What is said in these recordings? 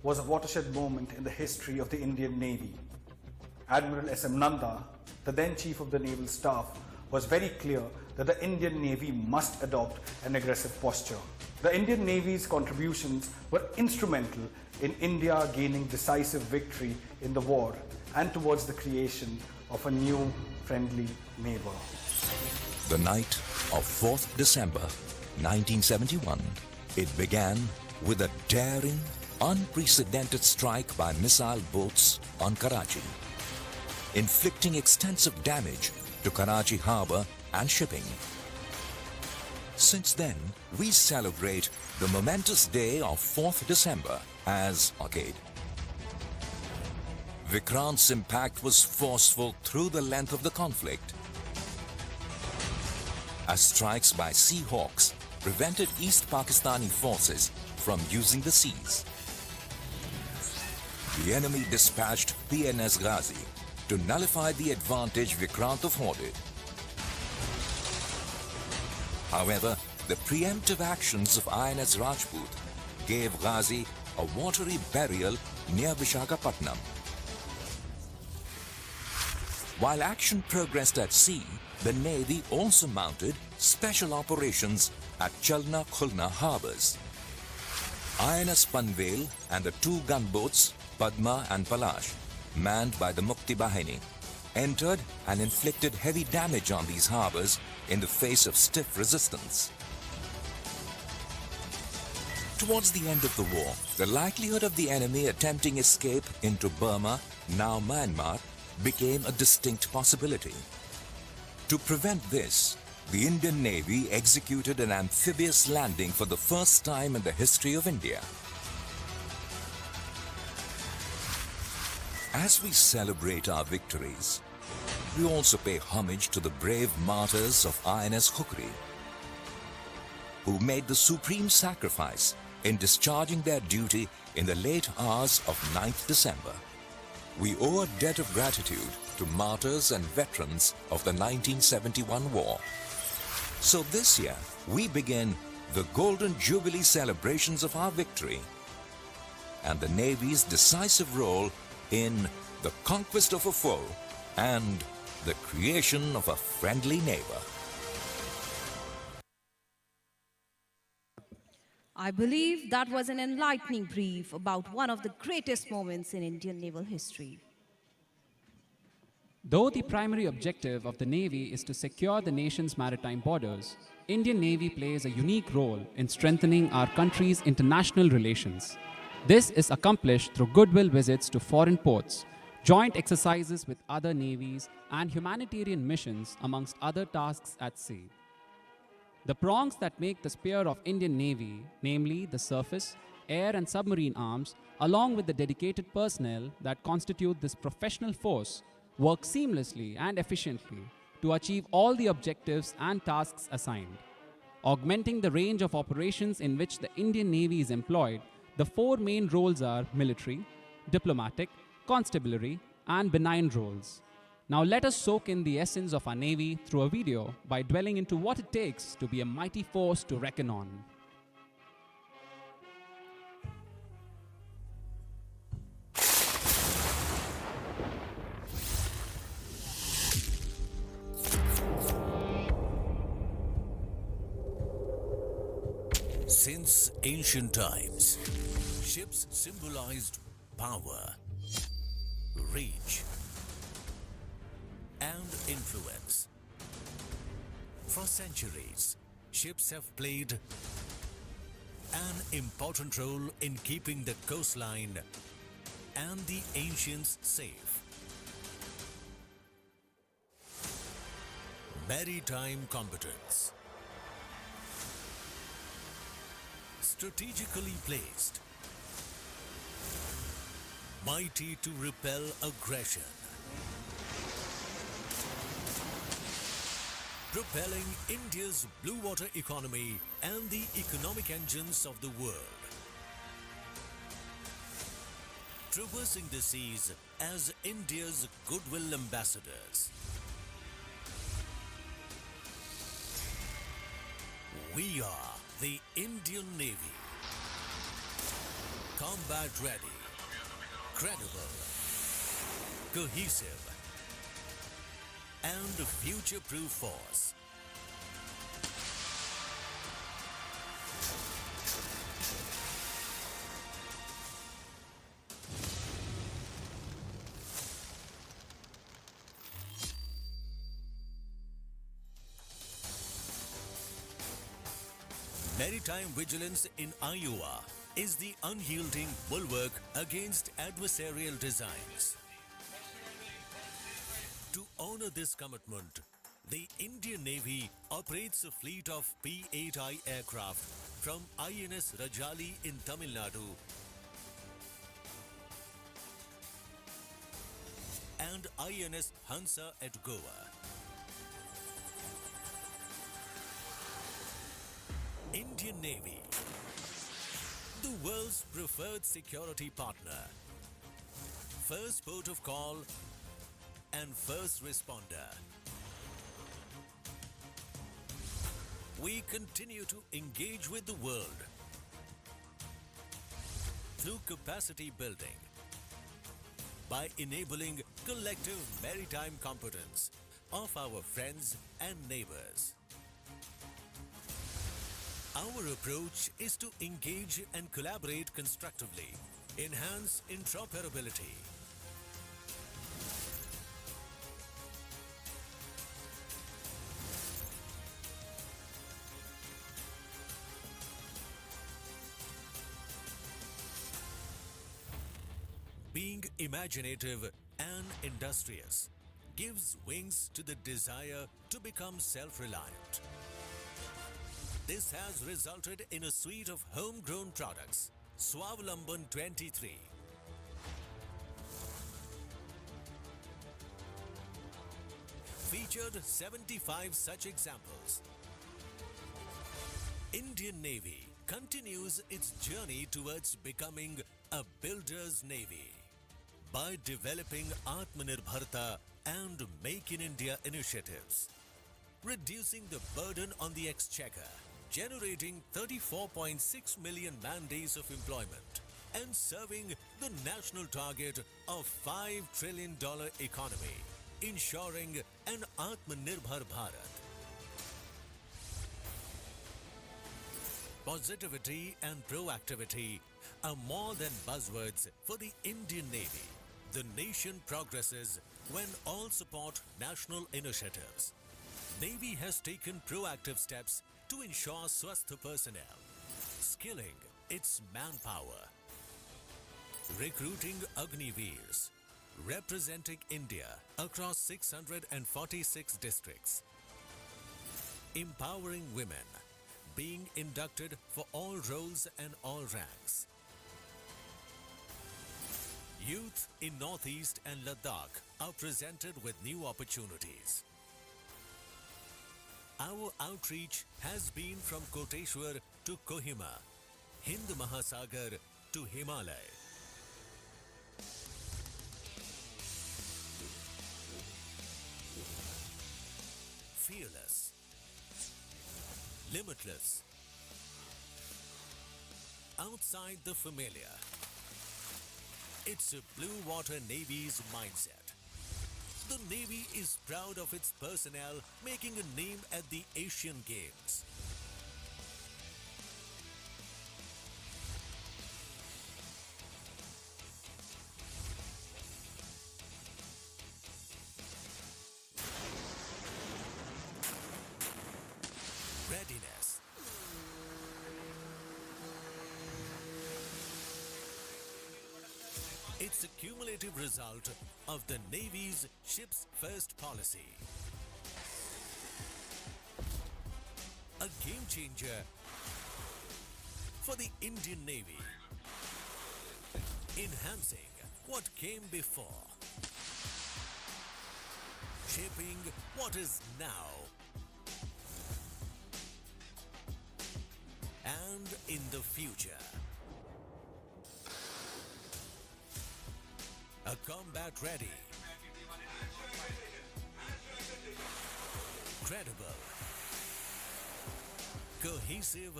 was a watershed moment in the history of the Indian Navy. Admiral S.M. Nanda, the then Chief of the Naval Staff, was very clear that the Indian Navy must adopt an aggressive posture. The Indian Navy's contributions were instrumental in India gaining decisive victory in the war and towards the creation of a new friendly neighbor. The night of 4th December 1971, it began with a daring, unprecedented strike by missile boats on Karachi, inflicting extensive damage to Karachi harbour and shipping. Since then, we celebrate the momentous day of 4th December as Arcade. Vikrant's impact was forceful through the length of the conflict, as strikes by Sea Hawks prevented East Pakistani forces from using the seas. The enemy dispatched PNS Ghazi to nullify the advantage Vikrant afforded. However, the preemptive actions of INS Rajput gave Ghazi a watery burial near Vishakhapatnam. While action progressed at sea, the Navy also mounted special operations at Chalna Khulna harbours. INS Panvel and the two gunboats Padma and Palash, manned by the Mukti Bahini, entered and inflicted heavy damage on these harbours in the face of stiff resistance. Towards the end of the war, the likelihood of the enemy attempting escape into Burma, now Myanmar, became a distinct possibility. To prevent this, the Indian Navy executed an amphibious landing for the first time in the history of India. As we celebrate our victories, we also pay homage to the brave martyrs of INS Khukri, who made the supreme sacrifice in discharging their duty in the late hours of 9th December. We owe a debt of gratitude to martyrs and veterans of the 1971 war. So this year, we begin the Golden Jubilee celebrations of our victory and the Navy's decisive role in the conquest of a foe and the creation of a friendly neighbor. I believe that was an enlightening brief about one of the greatest moments in Indian naval history. Though the primary objective of the Navy is to secure the nation's maritime borders, Indian Navy plays a unique role in strengthening our country's international relations. This is accomplished through goodwill visits to foreign ports, joint exercises with other navies, and humanitarian missions amongst other tasks at sea. The prongs that make the spear of Indian Navy, namely the surface, air and submarine arms, along with the dedicated personnel that constitute this professional force, work seamlessly and efficiently to achieve all the objectives and tasks assigned. Augmenting the range of operations in which the Indian Navy is employed, the four main roles are military, diplomatic, constabulary, and benign roles. Now let us soak in the essence of our Navy through a video by dwelling into what it takes to be a mighty force to reckon on. Since ancient times, ships symbolized power, reach, and influence. For centuries, ships have played an important role in keeping the coastline and the ancients safe. Maritime competence. Strategically placed, mighty to repel aggression, propelling India's blue water economy and the economic engines of the world. Traversing the seas as India's goodwill ambassadors. We are the Indian Navy. Combat ready. credible, cohesive, and future-proof force. Maritime vigilance in Iowa is the unyielding bulwark against adversarial designs. To honor this commitment, the Indian Navy operates a fleet of P-8I aircraft from INS Rajali in Tamil Nadu and INS Hansa at Goa. Indian Navy, the world's preferred security partner, first port of call and first responder. We continue to engage with the world through capacity building by enabling collective maritime competence of our friends and neighbors. Our approach is to engage and collaborate constructively, enhance interoperability, being imaginative and industrious gives wings to the desire to become self-reliant. This has resulted in a suite of homegrown products, Swavalamban 23. Featured 75 such examples. Indian Navy continues its journey towards becoming a builder's navy by developing Atmanirbharta and Make in India initiatives, reducing the burden on the exchequer, generating 34.6 million man-days of employment, and serving the national target of $5 trillion economy, ensuring an Atmanirbhar Bharat. Positivity and proactivity are more than buzzwords for the Indian Navy. The nation progresses when all support national initiatives. Navy has taken proactive steps to ensure Swasth personnel, skilling its manpower, recruiting Agniveers, representing India across 646 districts, empowering women, being inducted for all roles and all ranks. Youth in Northeast and Ladakh are presented with new opportunities. Our outreach has been from Koteshwar to Kohima, Hind Mahasagar to Himalaya. Fearless, limitless, outside the familiar. It's a Blue Water Navy's mindset. The Navy is proud of its personnel making a name at the Asian Games. Readiness. It's a cumulative result of the Navy's Ships First policy. A game changer for the Indian Navy, enhancing what came before, shaping what is now, and in the future. A combat ready, credible, cohesive,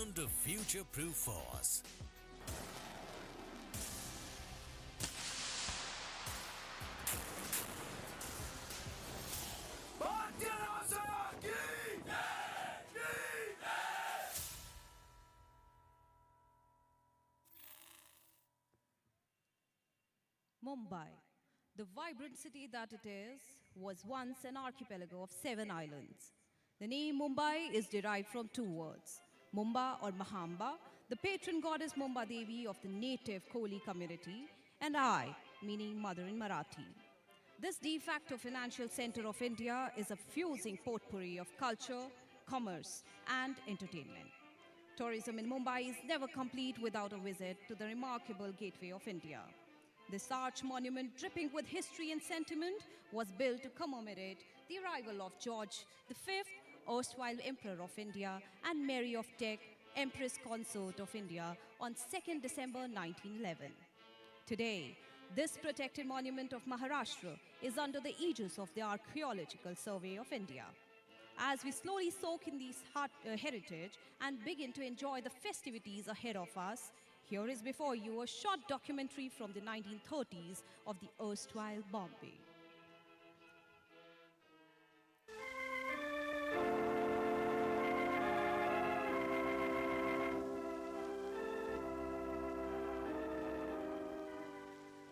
and a future-proof force. Mumbai, the vibrant city that it is, was once an archipelago of 7 islands. The name Mumbai is derived from 2 words, Mumba or Mahamba, the patron goddess Mumba Devi of the native Koli community, and I, meaning mother in Marathi. This de facto financial center of India is a fusing potpourri of culture, commerce, and entertainment. Tourism in Mumbai is never complete without a visit to the remarkable Gateway of India. This arch monument, dripping with history and sentiment, was built to commemorate the arrival of George V, erstwhile Emperor of India, and Mary of Teck, Empress Consort of India, on 2nd December 1911. Today, this protected monument of Maharashtra is under the aegis of the Archaeological Survey of India. As we slowly soak in this heritage and begin to enjoy the festivities ahead of us, here is before you a short documentary from the 1930s of the erstwhile Bombay.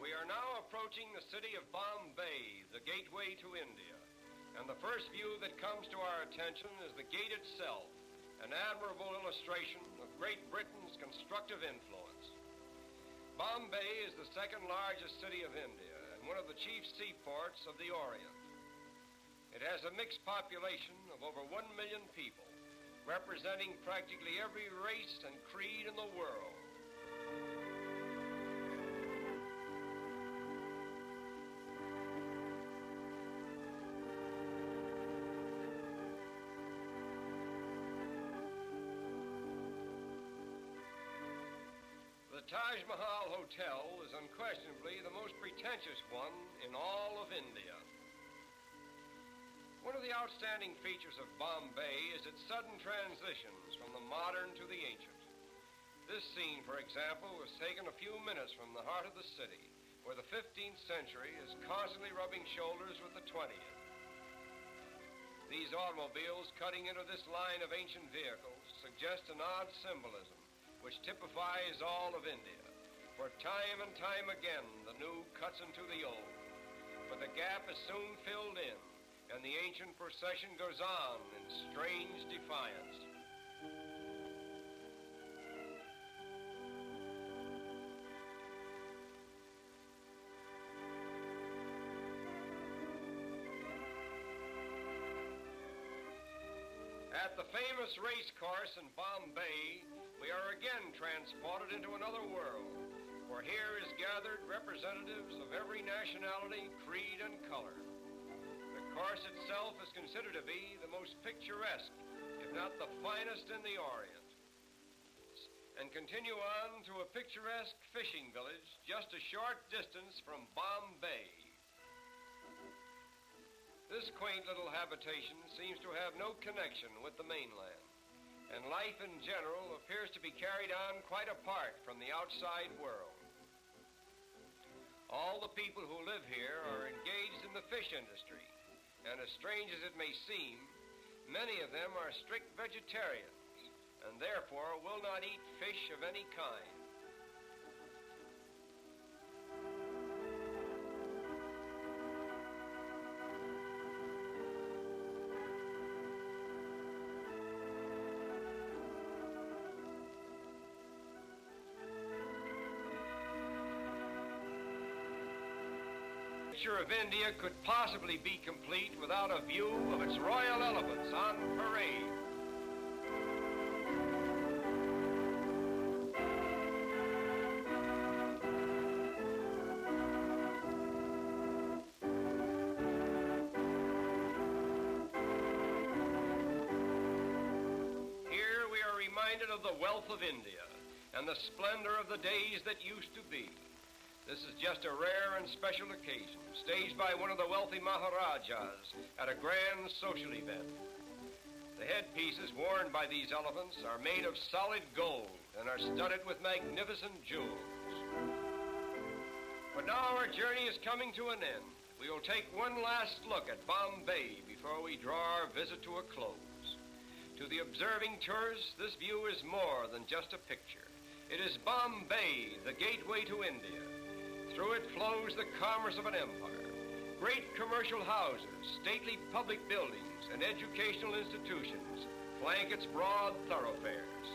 We are now approaching the city of Bombay, the gateway to India. And the first view that comes to our attention is the gate itself, an admirable illustration of Great Britain's constructive influence. Bombay is the second largest city of India and one of the chief seaports of the Orient. It has a mixed population of over 1 million people, representing practically every race and creed in the world. The Taj Mahal Hotel is unquestionably the most pretentious one in all of India. One of the outstanding features of Bombay is its sudden transitions from the modern to the ancient. This scene, for example, was taken a few minutes from the heart of the city, where the 15th century is constantly rubbing shoulders with the 20th. These automobiles cutting into this line of ancient vehicles suggest an odd symbolism which typifies all of India. For time and time again, the new cuts into the old. But the gap is soon filled in, and the ancient procession goes on in strange defiance. At the famous race course in Bombay, we are again transported into another world, for here is gathered representatives of every nationality, creed, and color. The course itself is considered to be the most picturesque, if not the finest in the Orient, and continue on to a picturesque fishing village just a short distance from Bombay. This quaint little habitation seems to have no connection with the mainland, and life in general appears to be carried on quite apart from the outside world. All the people who live here are engaged in the fish industry, and as strange as it may seem, many of them are strict vegetarians, and therefore will not eat fish of any kind. The picture of India could possibly be complete without a view of its royal elephants on parade. Here we are reminded of the wealth of India and the splendor of the days that used to be. This is just a rare and special occasion, staged by one of the wealthy Maharajas at a grand social event. The headpieces worn by these elephants are made of solid gold and are studded with magnificent jewels. But now our journey is coming to an end. We will take one last look at Bombay before we draw our visit to a close. To the observing tourist, this view is more than just a picture. It is Bombay, the gateway to India. Through it flows the commerce of an empire. Great commercial houses, stately public buildings, and educational institutions flank its broad thoroughfares.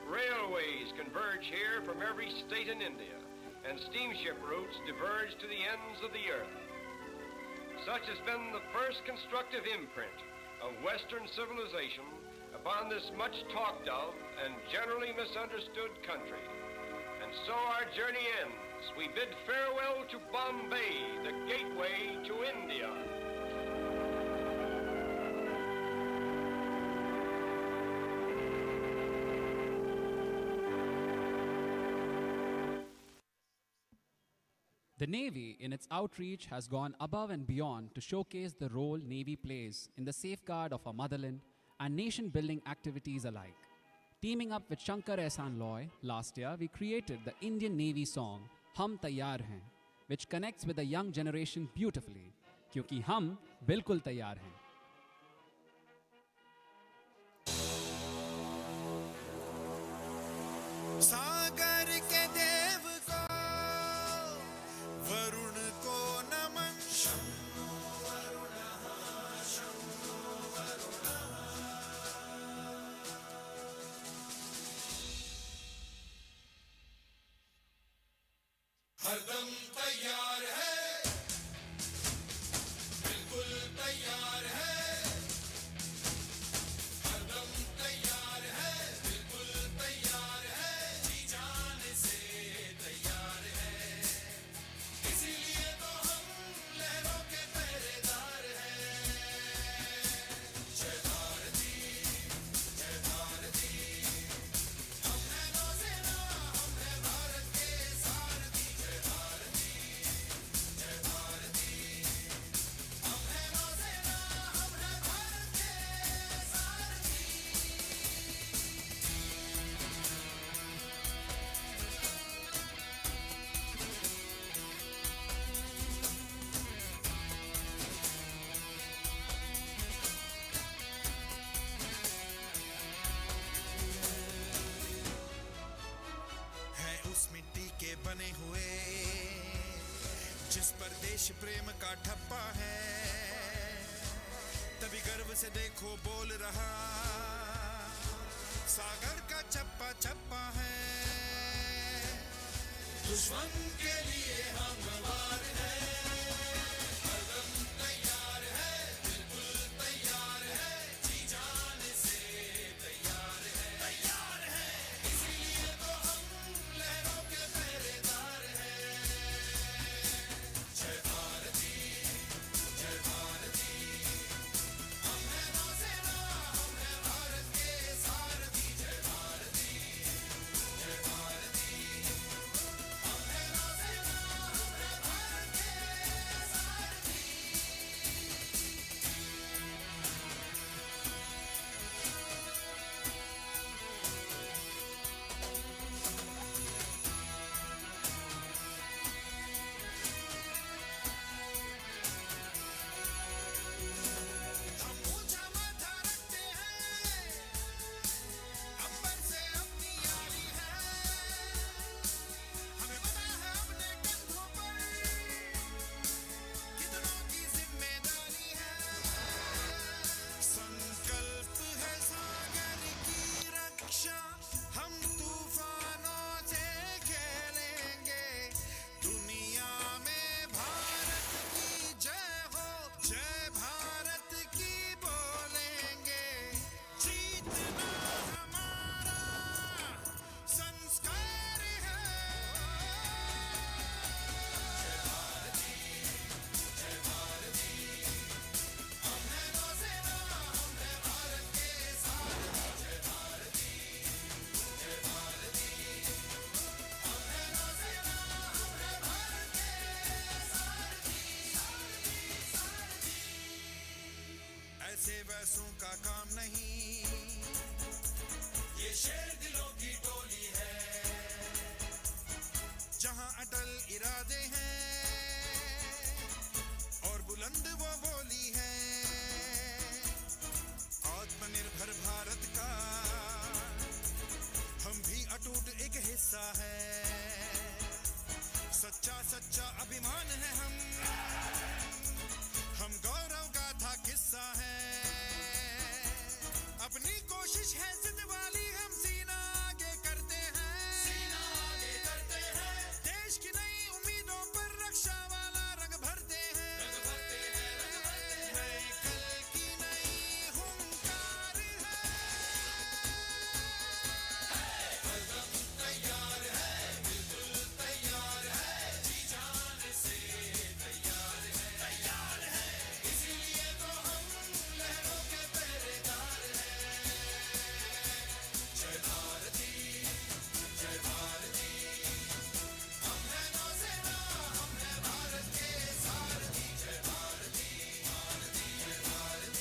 Railways converge here from every state in India, and steamship routes diverge to the ends of the earth. Such has been the first constructive imprint of Western civilization upon this much talked of and generally misunderstood country. And so our journey ends. We bid farewell to Bombay, the gateway to India. The Navy, in its outreach, has gone above and beyond to showcase the role Navy plays in the safeguard of our motherland and nation-building activities alike. Teaming up with Shankar Ehsaan Loy, last year we created the Indian Navy song Hum Taiyar Hain, which connects with the young generation beautifully, क्योंकि हम बिल्कुल तैयार हैं. सागर के देव को वरुण को नमन शंभो वरुणः शंभो वरुणः हरदम तैयार है बिल्कुल तैयार है हरदम तैयार है बिल्कुल तैयार है जी जान से तैयार है इसीलिए तो हम लहरों के पहरेदार हैं जय भारती हम हैं नौसेना हम हैं भारत के सारथी जय भारती हम हैं नौसेना हम हैं भारत के सारथी है उस मिट्टी के बने हुए जिस पर देश प्रेम का ठप्पा है तभी गर्व से देखो बोल रहा सागर का चप्पा चप्पा है दुश्मन के लिए हम वार हैं हरदम तैयार है बिल्कुल तैयार है जी जान से तैयार है इसीलिए तो हम लहरों के पहरेदार हैं जय भारती हम हैं नौसेना हम हैं भारत के सारथी जय भारती हम हैं नौसेना हम हैं भारत के सारथी हम ऊंचा माथा रखते हैं अंबर से अपनी यारी है हमें पता है अपने कंधों पर कितनों की जिम्मेदारी है संकल्प है सागर की रक्षा हम तूफानों से खेलेंगे दुनिया में भारत की जय हो जय भारत की बोलेंगे जीतना हमारा संस्कार है जय भारती हम हैं नौसेना हम हैं भारत के सारथी जय भारती हम हैं बुलंद वो बोली है, आत्मनिर्भर भारत का हम भी अटूट एक हिस्सा है, सच्चा सच्चा अभिमान है हम गौरव गाथा किस्सा है, अपनी कोशिश है जिद वाली, हम सीना आगे करते हैं, देश की नई उम्मीदों पर रक्षा वाला रंग भरते हैं, नए कल की नई हुंकार है, कदम तैयार है, बिल्कुल तैयार है, जी जान से तैयार है, इसीलिए तो हम लहरों के पहरेदार हैं, जय भारती, हम हैं नौसेना, हम हैं भारत के सारथी, जय भारती, जय भारती,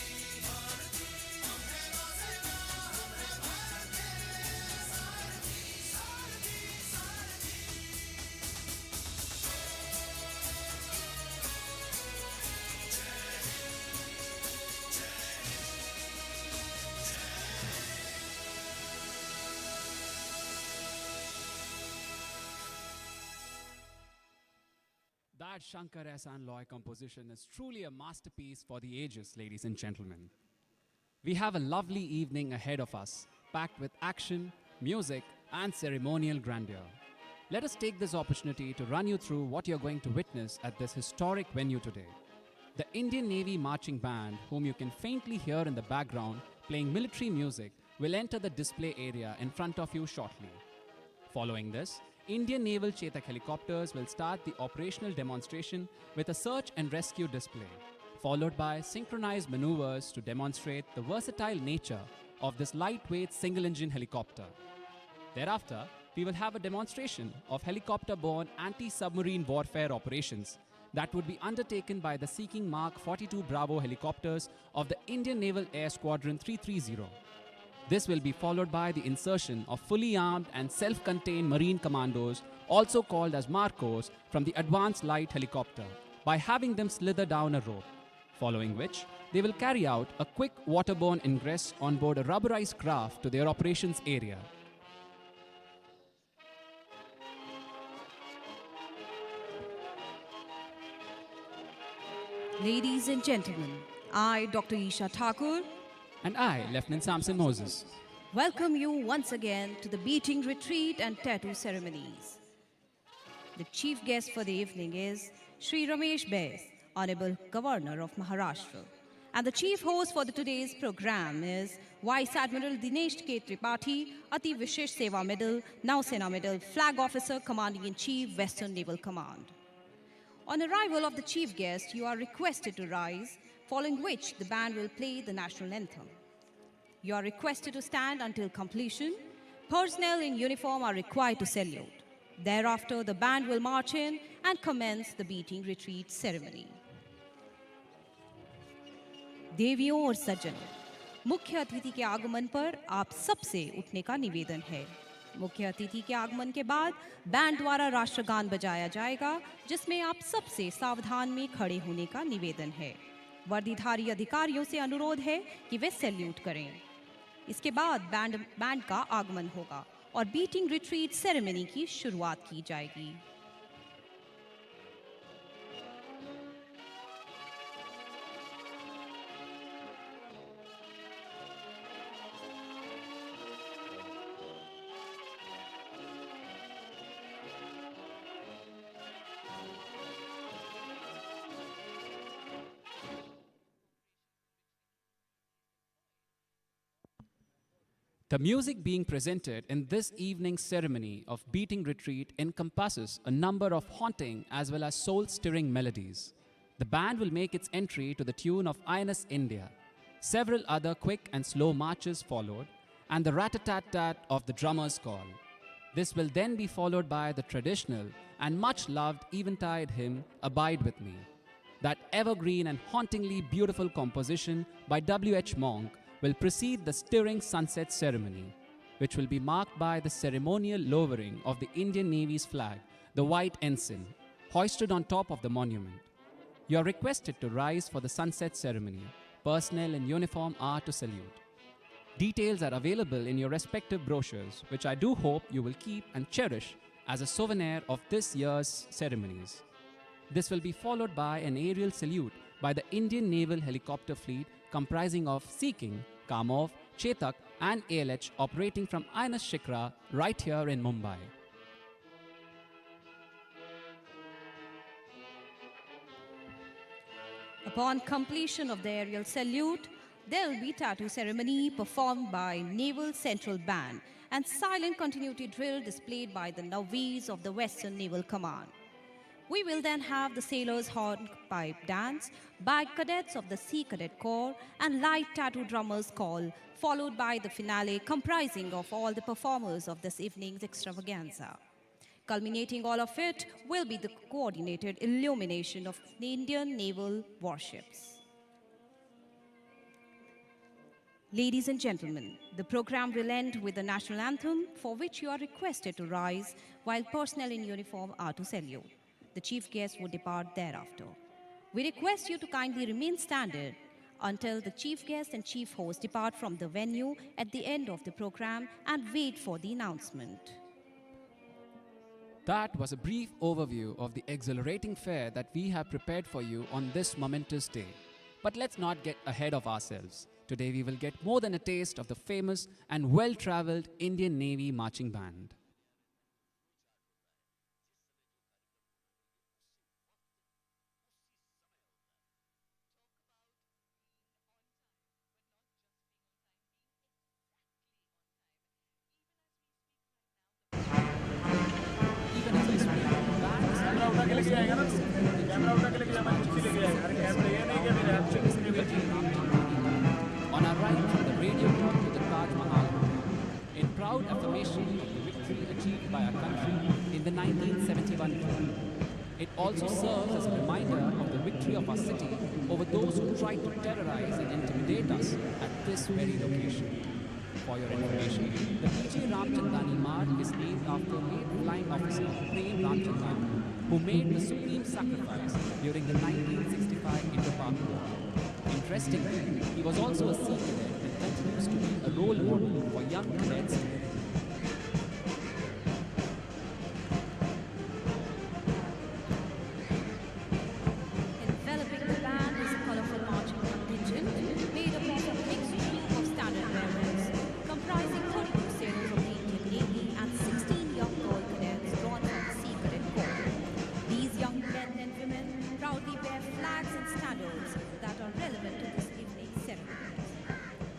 हम हैं नौसेना, हम हैं भारत के सारथी, That Shankar Ehsan Loy composition is truly a masterpiece for the ages, ladies and gentlemen. We have a lovely evening ahead of us, packed with action, music, and ceremonial grandeur. Let us take this opportunity to run you through what you're going to witness at this historic venue today. The Indian Navy Marching Band, whom you can faintly hear in the background playing military music, will enter the display area in front of you shortly. Following this, Indian Naval Chetak helicopters will start the operational demonstration with a search and rescue display, followed by synchronized maneuvers to demonstrate the versatile nature of this lightweight single-engine helicopter. Thereafter, we will have a demonstration of helicopter-borne anti-submarine warfare operations that would be undertaken by the Seeking Mark 42 Bravo helicopters of the Indian Naval Air Squadron 330. This will be followed by the insertion of fully armed and self-contained Marine commandos, also called as Marcos, from the Advanced Light Helicopter, by having them slither down a rope, following which they will carry out a quick waterborne ingress on board a rubberized craft to their operations area. Ladies and gentlemen, I, Dr. Isha Thakur, And I, Lieutenant Samson Moses, welcome you once again to the beating retreat and tattoo ceremonies. The chief guest for the evening is Shri Ramesh Bais, Honorable Governor of Maharashtra. And the chief host for today's program is Vice Admiral Dinesh K. Tripathi, Ati Vishesh Seva Medal, Nausena Medal, Flag Officer, Commanding-in-Chief, Western Naval Command. On arrival of the chief guest, you are requested to rise, following which the band will play the national anthem. You are requested to stand until completion. Personnel in uniform are required to salute. Thereafter, the band will march in and commence the beating retreat ceremony. देवियों और सज्जनों, मुख्य अतिथि के आगमन पर आप सबसे उठने का निवेदन है। मुख्य अतिथि के आगमन के बाद बैंड द्वारा राष्ट्रगान बजाया जाएगा, जिसमें आप सबसे सावधान में खड़े होने का निवेदन है। वर्दीधारी अधिकारियों से अनुरोध है कि वे सैल्यूट करें। इसके बाद बैंड का आगमन होगा और बीटिंग रिट्रीट सेरेमनी की शुरुआत की जाएगी। The music being presented in this evening's ceremony of beating retreat encompasses a number of haunting as well as soul-stirring melodies. The band will make its entry to the tune of INS India. Several other quick and slow marches followed, and the rat-a-tat-tat of the drummer's call. This will then be followed by the traditional and much-loved eventide hymn, Abide With Me. That evergreen and hauntingly beautiful composition by W.H. Monk will precede the stirring sunset ceremony, which will be marked by the ceremonial lowering of the Indian Navy's flag, the white ensign, hoisted on top of the monument. You are requested to rise for the sunset ceremony. Personnel in uniform are to salute. Details are available in your respective brochures, which I do hope you will keep and cherish as a souvenir of this year's ceremonies. This will be followed by an aerial salute by the Indian Naval Helicopter Fleet comprising of Sea King, Kamov, Chetak and ALH operating from INS Shikra right here in Mumbai. Upon completion of the aerial salute, there will be tattoo ceremony performed by Naval Central Band and silent continuity drill displayed by the Navies of the Western Naval Command. We will then have the sailors' hornpipe dance by cadets of the Sea Cadet Corps and light tattoo drummers call, followed by the finale comprising of all the performers of this evening's extravaganza. Culminating all of it will be the coordinated illumination of the Indian naval warships. Ladies and gentlemen, the program will end with the national anthem, for which you are requested to rise while personnel in uniform are to salute. The chief guest will depart thereafter. We request you to kindly remain standing until the chief guest and chief host depart from the venue at the end of the program and wait for the announcement. That was a brief overview of the exhilarating fare that we have prepared for you on this momentous day. But let's not get ahead of ourselves. Today we will get more than a taste of the famous and well-traveled Indian Navy Marching Band. Even as we speak, the band is on our right from the radio talk to the Taj Mahal, in proud affirmation of the victory achieved by our country in the 1971 war. It also serves as a reminder of the victory of our city over those who tried to terrorize and intimidate us at this very location. For your information, the PJ Ramchandani Marg is named after late flying officer Prem Ramchandani, who made the supreme sacrifice during the 1965 Indo-Pak War. Interestingly, he was also a Sea Cadet and continues to be a role model for young cadets today. Enveloping the band is a colorful marching contingent made up of a mixed group of standard bearers, comprising 32 sailors of the Indian Navy and 16 young girl cadets drawn from the Sea Cadet Corps. These young men and women proudly bear flags and standards that are relevant to this evening's ceremonies.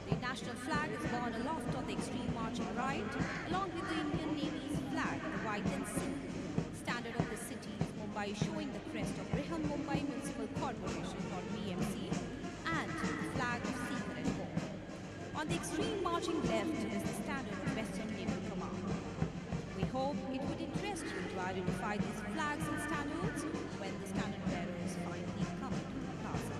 The national flag is borne aloft on the extreme marching right, along with the Indian Navy's flag, the white and silk standard of the city of Mumbai, showing the crest of Brihan Mumbai Municipal Corporation or BMC and the flag of Sea Cadet Corps. On the extreme marching left is the standard of Western Naval Command. We hope it would interest you to identify these flags and standards when the standard bearers finally come to the plaza.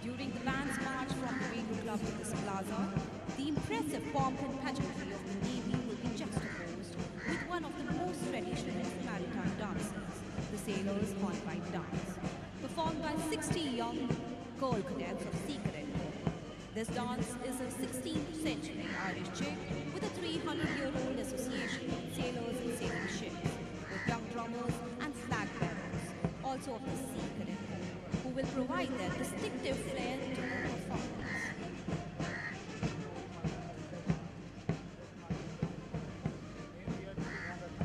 During the band's march from the Radio Club to this plaza, the impressive pomp and pageantry of the Navy will be juxtaposed with one of the most traditional maritime dances, the Sailors' Hornpipe Dance, performed by 60 young girl cadets of Sea Cadet Corps. This dance is a 16th century Irish chick with a 300-year-old association with sailors and sailing ships, with young drummers and flag bearers, also of the Sea Cadet Corps, who will provide their distinctive flair to the performance.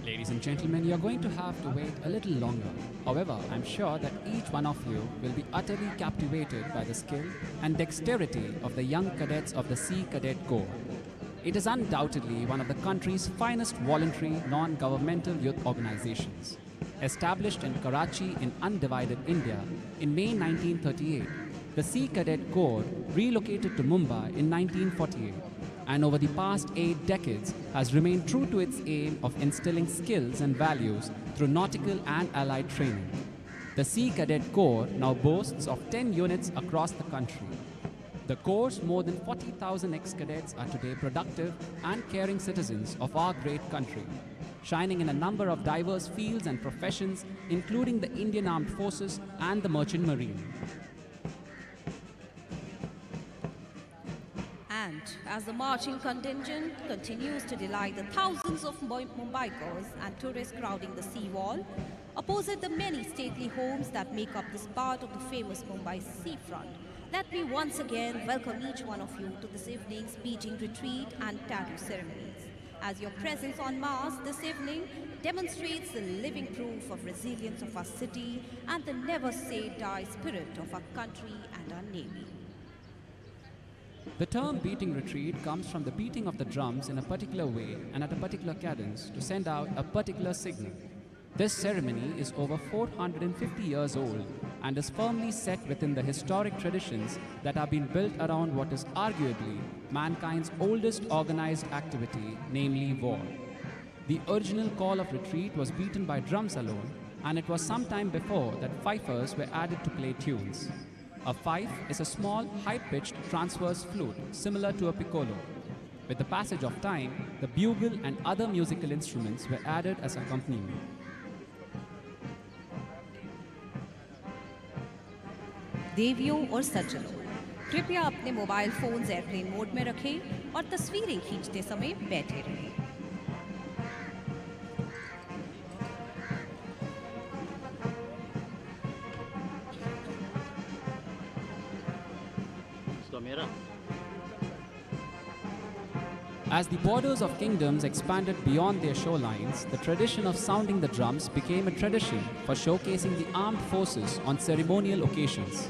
Ladies and gentlemen, you're going to have to wait a little longer. However, I'm sure that each one of you will be utterly captivated by the skill and dexterity of the young cadets of the Sea Cadet Corps. It is undoubtedly one of the country's finest voluntary non-governmental youth organizations. Established in Karachi in undivided India in May 1938, the Sea Cadet Corps relocated to Mumbai in 1948 and over the past 8 decades has remained true to its aim of instilling skills and values through nautical and allied training. The Sea Cadet Corps now boasts of 10 units across the country. The Corps' more than 40,000 ex-cadets are today productive and caring citizens of our great country. shining in a number of diverse fields and professions, including the Indian Armed Forces and the Merchant Marine. And as the marching contingent continues to delight the thousands of Mumbaikars and tourists crowding the seawall, opposite the many stately homes that make up this part of the famous Mumbai seafront, let me once again welcome each one of you to this evening's beating retreat and tattoo ceremonies, as your presence en masse this evening demonstrates the living proof of resilience of our city and the never-say-die spirit of our country and our navy. The term beating retreat comes from the beating of the drums in a particular way and at a particular cadence to send out a particular signal. This ceremony is over 450 years old and is firmly set within the historic traditions that have been built around what is arguably mankind's oldest organized activity, namely war. The original call of retreat was beaten by drums alone, and it was some time before that fifers were added to play tunes. A fife is a small, high-pitched transverse flute similar to a piccolo. With the passage of time, the bugle and other musical instruments were added as accompaniment. देवियों और सज्जनों, कृपया अपने mobile phones airplane mode में रखें और तस्वीरें खींचते समय बैठे रहें। As the borders of kingdoms expanded beyond their shorelines, the tradition of sounding the drums became a tradition for showcasing the armed forces on ceremonial occasions.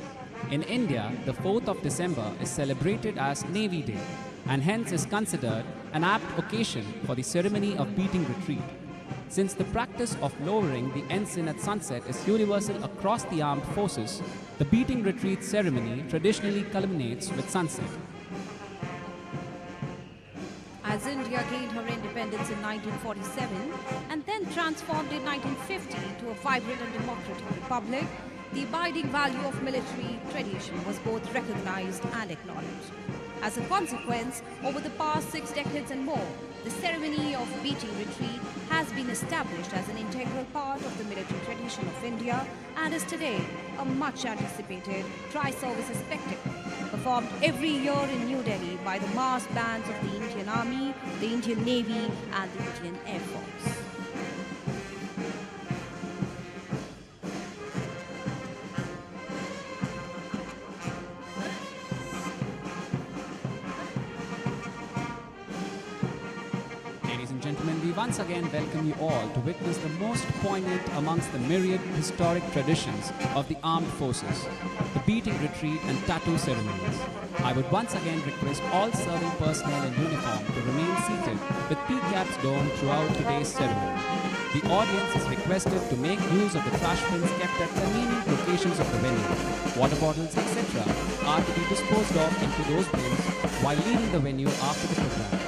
In India, the 4th of December is celebrated as Navy Day and hence is considered an apt occasion for the ceremony of beating retreat. Since the practice of lowering the ensign at sunset is universal across the armed forces, the beating retreat ceremony traditionally culminates with sunset. As India gained her independence in 1947 and then transformed in 1950 into a vibrant and democratic republic, the abiding value of military tradition was both recognized and acknowledged. As a consequence, over the past 6 decades and more, the ceremony of beating retreat has been established as an integral part of the military tradition of India and is today a much anticipated tri-services spectacle performed every year in New Delhi by the mass bands of the Indian Army, the Indian Navy and the Indian Air Force. We once again welcome you all to witness the most poignant amongst the myriad historic traditions of the armed forces, the beating retreat and tattoo ceremonies. I would once again request all serving personnel in uniform to remain seated with PCAPs down throughout today's ceremony. The audience is requested to make use of the trash bins kept at convenient locations of the venue. Water bottles, etc. are to be disposed of into those bins while leaving the venue after the program.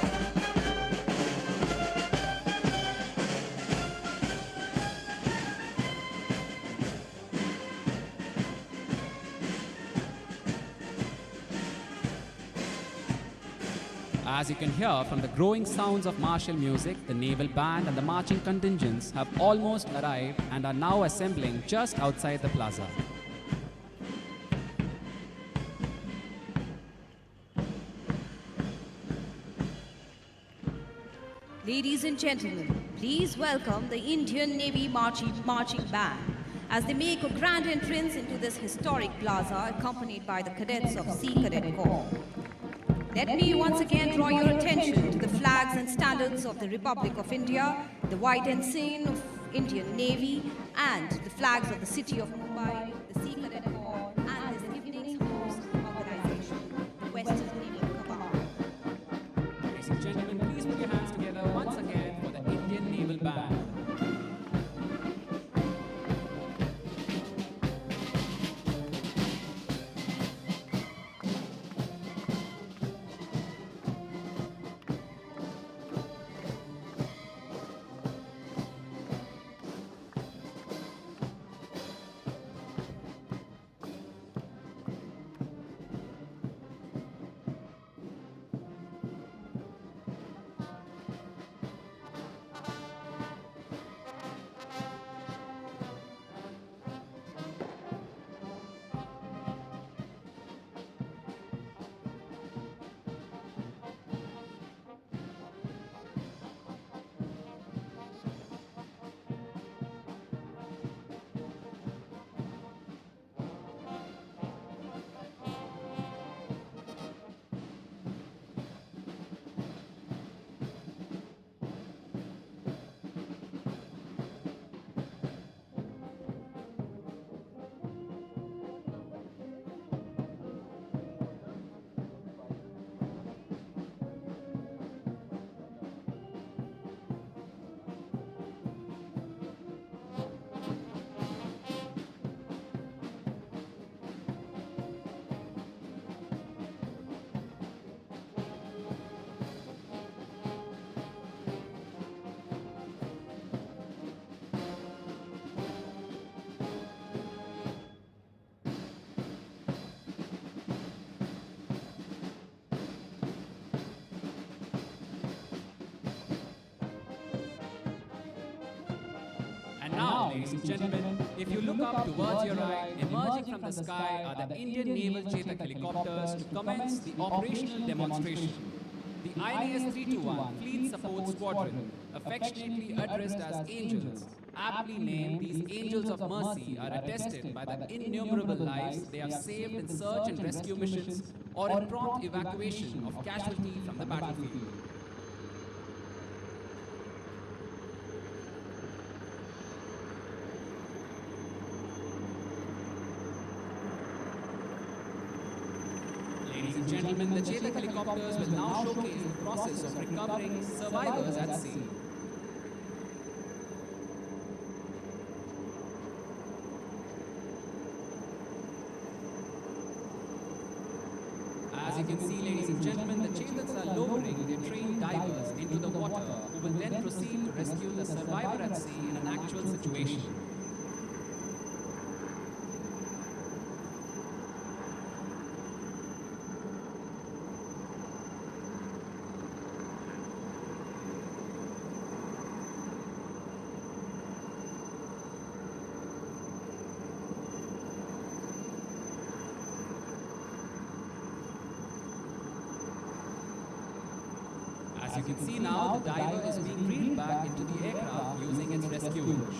As you can hear from the growing sounds of martial music, the naval band and the marching contingents have almost arrived and are now assembling just outside the plaza. Ladies and gentlemen, please welcome the Indian Navy marching band as they make a grand entrance into this historic plaza accompanied by the cadets of Sea Cadet Corps. Let me once again draw your attention to the flags and standards of the Republic of India, the white ensign of Indian Navy, and the flags of the city of Mumbai, the Sea Cadet Corps, and this evening's host organization, the Western Naval Command. Ladies and gentlemen, please put your hands together once again for the Indian Naval Band. Now, ladies and gentlemen, if you look up towards your right, emerging from the sky are the Indian Naval Chetak helicopters to commence the operational demonstration. The INAS 321 Fleet Support Squadron, affectionately addressed as Angels, aptly named these Angels of Mercy, are attested by the innumerable lives they have saved in search and rescue missions or in prompt evacuation of casualty from the battlefield. Ladies and gentlemen, the Chetak helicopters will now showcase the process of recovering survivors at sea. As you can see, ladies and gentlemen, the Chetaks are lowering their trained divers into the water, who will then proceed to rescue the survivor at sea in an actual situation. As you can see now, the diver is being reeled back into the aircraft using its rescue winch.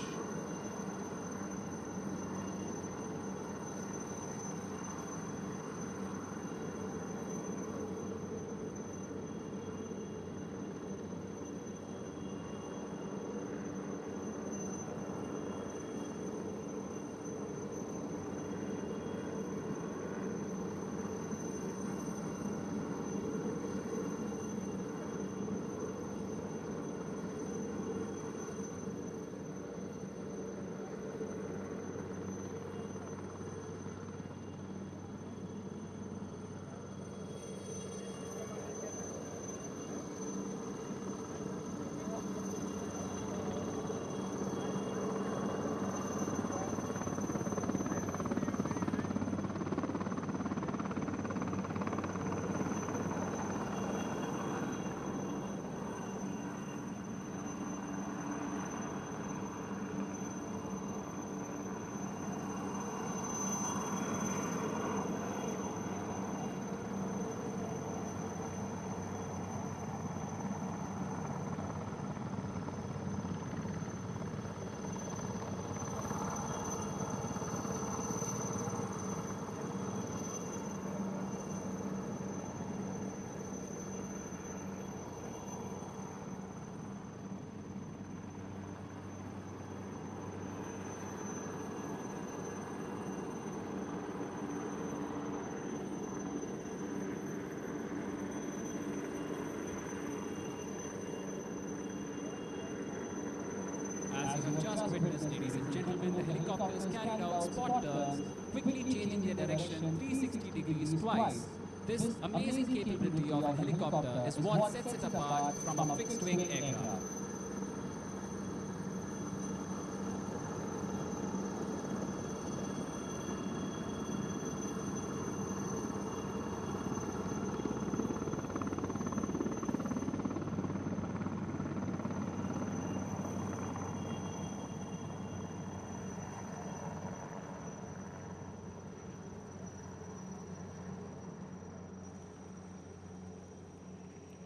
As you have just witnessed, ladies and gentlemen, the helicopters carried out spot turns, quickly changing their direction 360 degrees twice. This amazing capability of a helicopter is what sets it apart from a fixed-wing aircraft.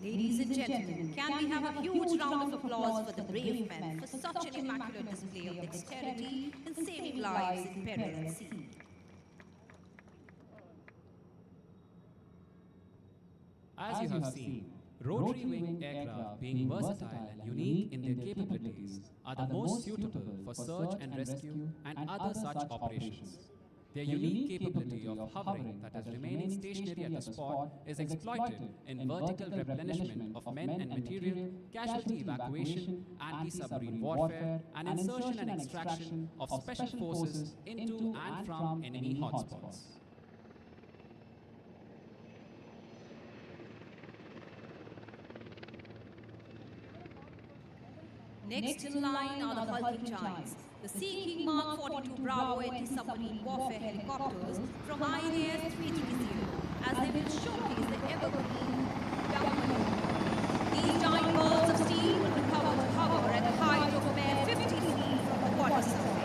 Ladies and gentlemen, can we have a huge round of applause for the brave men for such an immaculate display of dexterity in saving lives in peril at sea? As you have seen, rotary wing aircraft, being versatile and unique in their capabilities, are the most suitable for search and rescue and other such operations. Their unique capability of hovering, that is remaining stationary at a spot, is exploited in vertical replenishment of men and material, casualty evacuation, anti-submarine warfare, and insertion and extraction of special forces into and from enemy hotspots. Next in line are the hulking giants, the Sea King Mark 42 Bravo anti-submarine warfare helicopters from INAS 330, as they will showcase the evergreen young maneuver. These giant balls of steel will be covered to hover at a height of mere 50 feet from the water surface.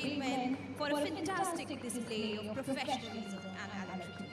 brave men for a fantastic display of professionalism and alacrity.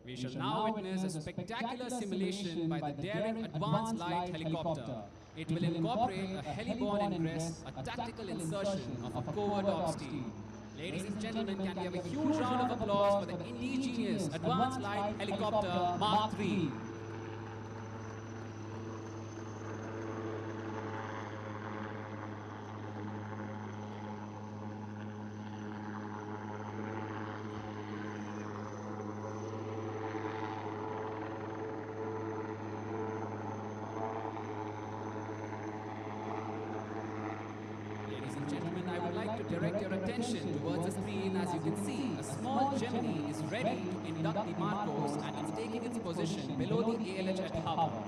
We shall now witness a spectacular simulation by the daring Advanced Light Helicopter. It will incorporate a heliborne ingress, a tactical insertion of a covert ops team. Ladies and gentlemen, can we have a huge round of applause for the indigenous Advanced Light Helicopter Mark III. Direct your attention towards the screen. As you can see, a small Gemini is ready to induct the Marcos and it's taking its position below the ALH at Hub.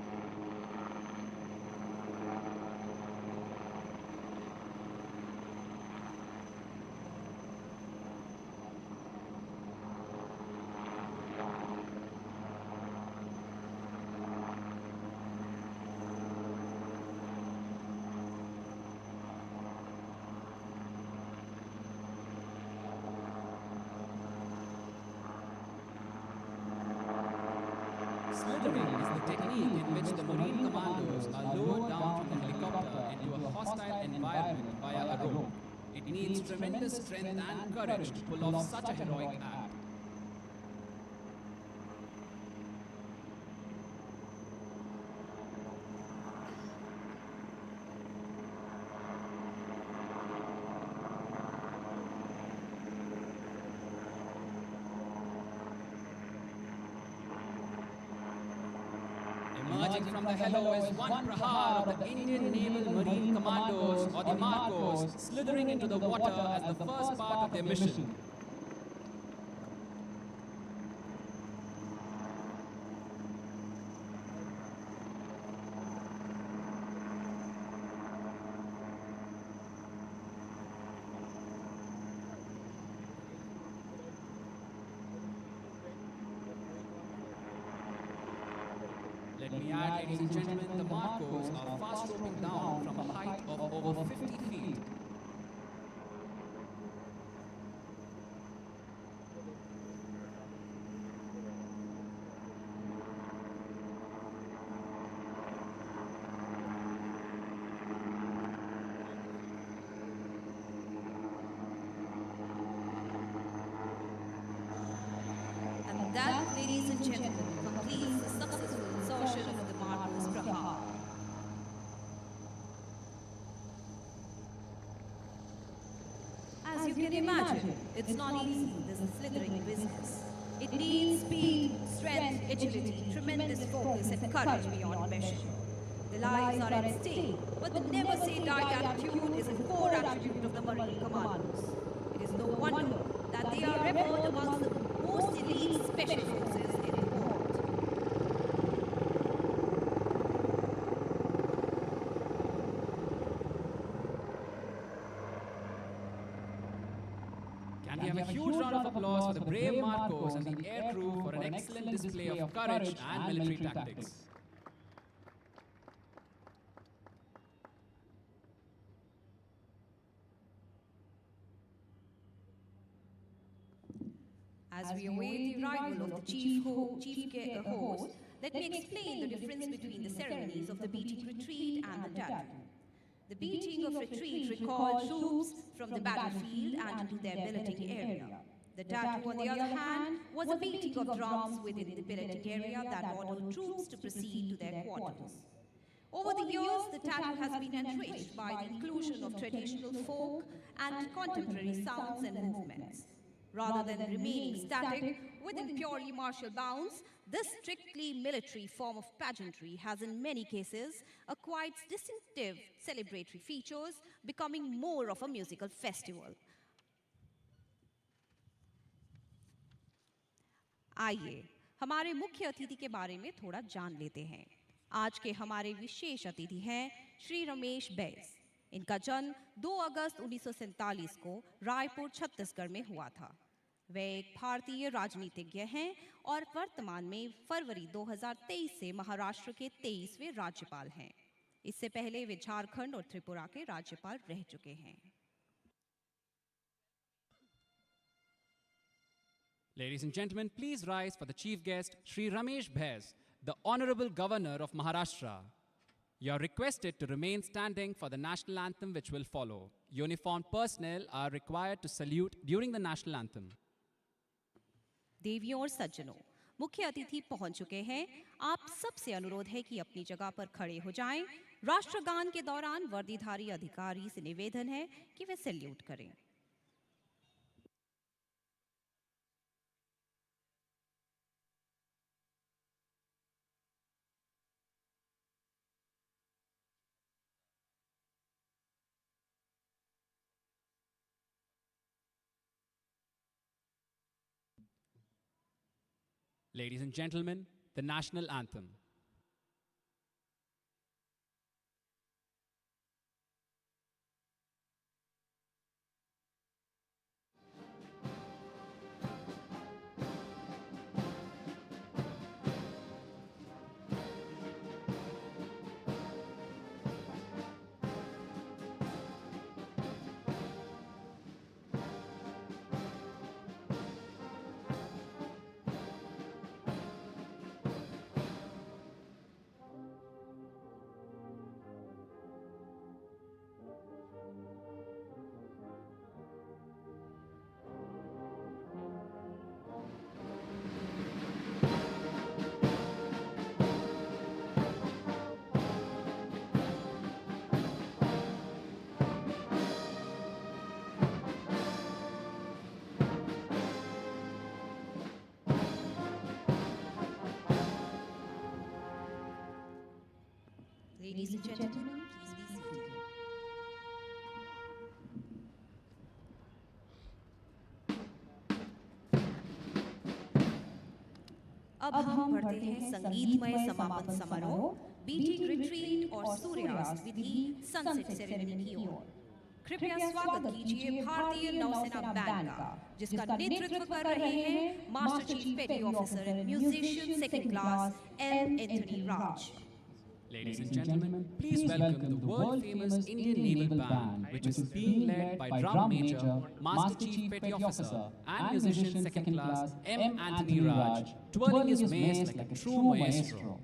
Slithering is the technique in which the Marine commandos are lowered down from the helicopter into a hostile environment via a rope. It needs tremendous strength and courage to pull off such a heroic act. Emerging from the helo is one Prahar of the Indian Naval Marine Commandos, or the Marcos, slithering into the water as the first part of their mission. Let me add, ladies and gentlemen, the Marcos are fast roping down from a height of over 50 feet. And that, ladies and gentlemen, completes the successful insertion of the Marcos Prahar. As you can imagine, it's not easy, this slithering business. It needs speed, strength, agility, tremendous focus and courage beyond measure. The lives are at stake, but the never say die attitude is a core attribute of the Marine Commandos. It is no wonder that they are revered amongst the most elite special forces in the world. Can we have a huge round of applause for the brave Marcos and the air crew for an excellent display of courage and military tactics. As we await the arrival of the chief host, let me explain the difference between the ceremonies of the beating retreat and the tattoo. The beating of retreat recalled troops from the battlefield and into their billeting area. The tattoo, on the other hand, was a beating of drums within the billeting area that ordered troops to proceed to their quarters. Over the years, the tattoo has been enriched by the inclusion of traditional folk and contemporary sounds and movements. Rather than remaining static within purely martial bounds, this strictly military form of pageantry has in many cases acquired distinctive celebratory features, becoming more of a musical festival. आइए हमारे मुख्य अतिथि के बारे में थोड़ा जान लेते हैं। आज के हमारे विशेष अतिथि हैं श्री रमेश बैस। इनका जन्म 2 अगस्त 1947 को रायपुर छत्तीसगढ़ में हुआ था। वे एक भारतीय राजनीतिज्ञ हैं और वर्तमान में फरवरी 2023 से महाराष्ट्र के 23वें राज्यपाल हैं। इससे पहले वे झारखंड और त्रिपुरा के राज्यपाल रह चुके हैं। Ladies and gentlemen, please rise for the chief guest, Shri Ramesh Bhaise, the Honorable Governor of Maharashtra. You are requested to remain standing for the national anthem which will follow. Uniformed personnel are required to salute during the national anthem. देवियों और सज्जनों, मुख्य अतिथि पहुंच चुके हैं। आप सबसे अनुरोध है कि अपनी जगह पर खड़े हो जाएं। राष्ट्रगान के दौरान वर्दीधारी अधिकारी से निवेदन है कि वे सैल्यूट करें। Ladies and gentlemen, the national anthem. Ladies and gentlemen, please be seated. अब हम बढ़ते हैं संगीतमय समापन समारोह, बीटिंग रिट्रीट और सूर्यास्त विधि सनसेट सेरेमनी की ओर। कृपया स्वागत कीजिए भारतीय नौसेना बैंड का, जिसका नेतृत्व कर रहे हैं master chief petty officer and musician second class M Anthony Raj. Ladies and gentlemen, please welcome the world-famous Indian Naval Band, which is being led by Drum Major, Master Chief Petty Officer, and musician second class M. Anthony Raj, twirling his mace like a true maestro.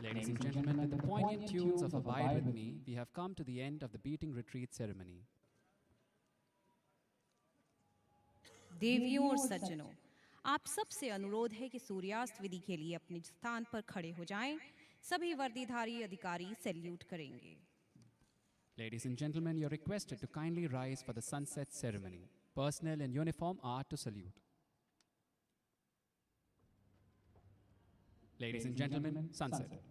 Ladies and gentlemen, with the poignant tunes of Abide With Me, we have come to the end of the beating retreat ceremony. देवियों और सज्जनों, आप सबसे अनुरोध है कि सूर्यास्त विधि के लिए अपने स्थान पर खड़े हो जाएं। सभी वर्दीधारी अधिकारी सैल्यूट करेंगे। Ladies and gentlemen, you're requested to kindly rise for the sunset ceremony. Personnel in uniform are to salute. Ladies and gentlemen, sunset.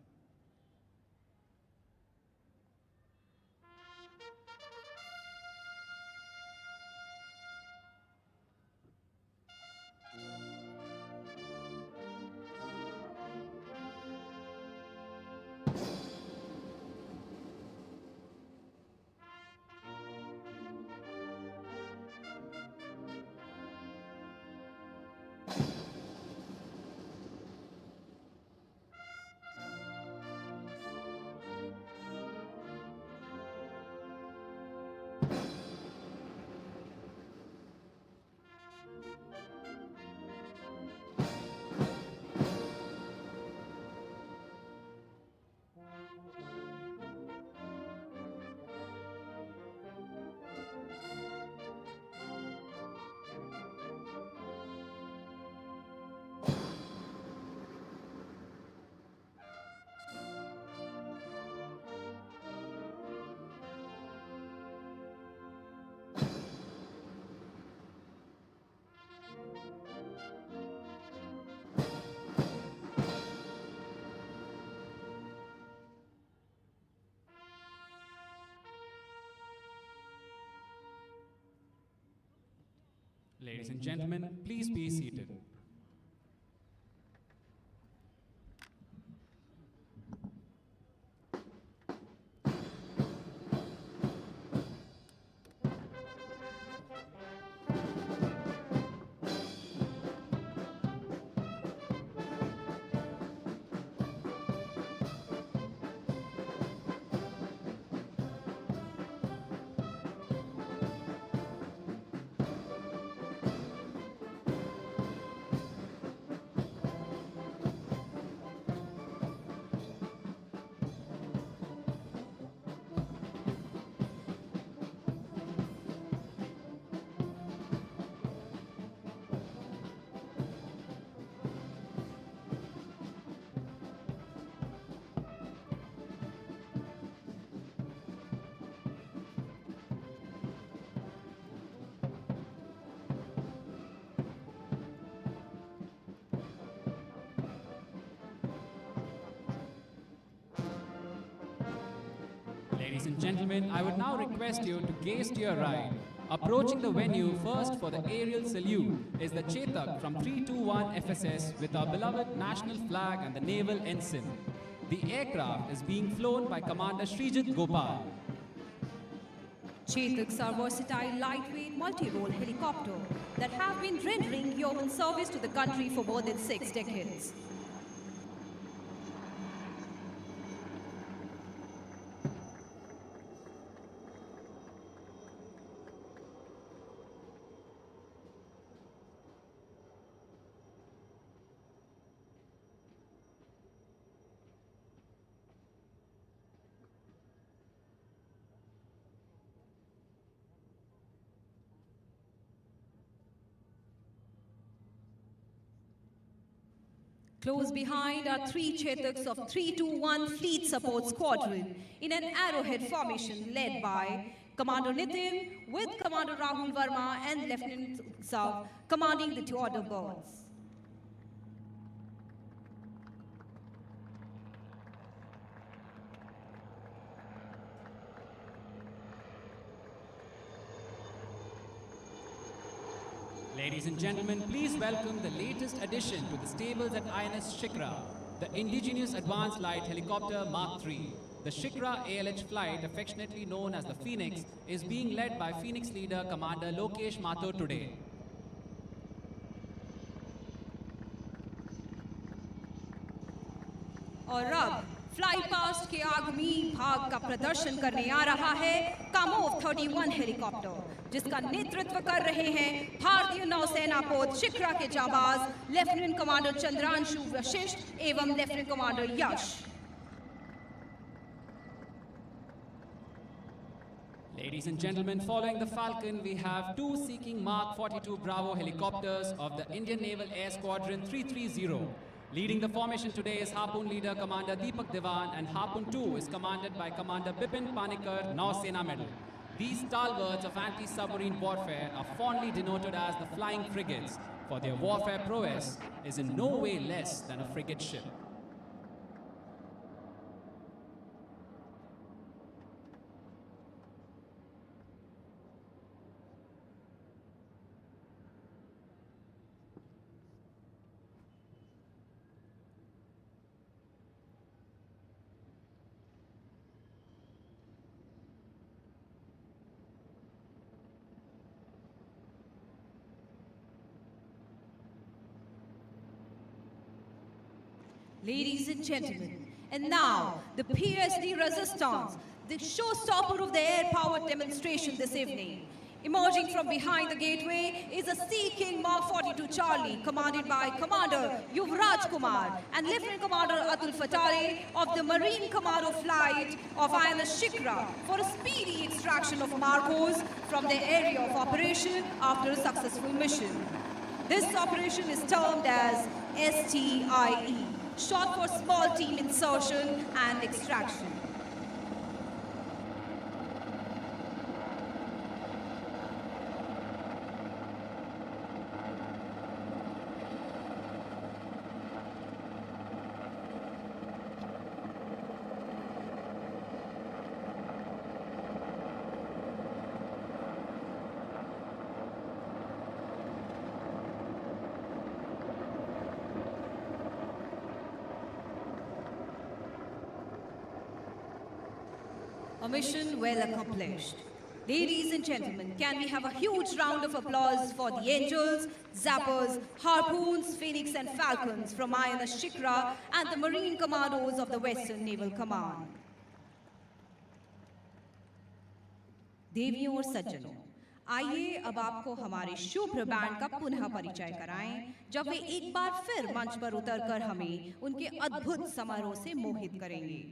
Ladies and gentlemen, please be seated. Ladies and gentlemen, I would now request you to gaze to your right. Approaching the venue first for the aerial salute is the Chetak from 321 FSS with our beloved national flag and the naval ensign. The aircraft is being flown by Commander Srijit Gopal. Chetaks are versatile, lightweight, multi-role helicopter that have been rendering yeoman service to the country for more than 6 decades. Close behind are 3 Chetaks of 321 Fleet Support Squadron in an arrowhead formation led by Commander Nitin with Commander Rahul Verma and Lieutenant Sav commanding the 2 other birds. Ladies and gentlemen, please welcome the latest addition to the stables at INS Shikra, the indigenous advanced light helicopter Mark III. The Shikra ALH flight, affectionately known as the Phoenix, is being led by Phoenix leader Commander Lokesh Mathur today. और अब fly past के आगामी भाग का प्रदर्शन करने आ रहा है कामोव 31 हेलीकॉप्टर जिसका नेतृत्व कर रहे हैं भारतीय नौसेना पोत शिखरा के जाबाज लेफ्टिनेंट कमांडर चंद्रांशु वशिष्ठ एवं lieutenant commander Yash. Ladies and gentlemen, following the Falcon, we have two seeking Mark 42 Bravo helicopters of the Indian Naval Air Squadron 330. Leading the formation today is Harpoon leader Commander Deepak Devan, and Harpoon 2 is commanded by Commander Bipin Panikkar, Nausena Medal. These stalwarts of anti-submarine warfare are fondly denoted as the Flying Frigates, for their warfare prowess is in no way less than a frigate ship. Ladies and gentlemen, and now the PSD Resistance, the showstopper of the air-powered demonstration this evening. Emerging from behind the gateway is a Sea King Mark 42 Charlie, commanded by Commander Yuvraj Kumar and Lieutenant Commander Atul Fatale of the Marine Commando Flight of INS Shikra for a speedy extraction of Marcos from their area of operation after a successful mission. This operation is termed as STIE, short for Small Team Insertion and Extraction. A mission well accomplished. Ladies and gentlemen, can we have a huge round of applause for the Angels, Zappers, Harpoons, Phoenix and Falcons from INS Shikra and the Marine Commandos of the Western Naval Command. देवियों और सज्जनों, आइए अब आपको हमारे शुभ्र band का पुनः परिचय कराएं, जब वे एक बार फिर मंच पर उतरकर हमें उनके अद्भुत समारोह से मोहित करेंगे.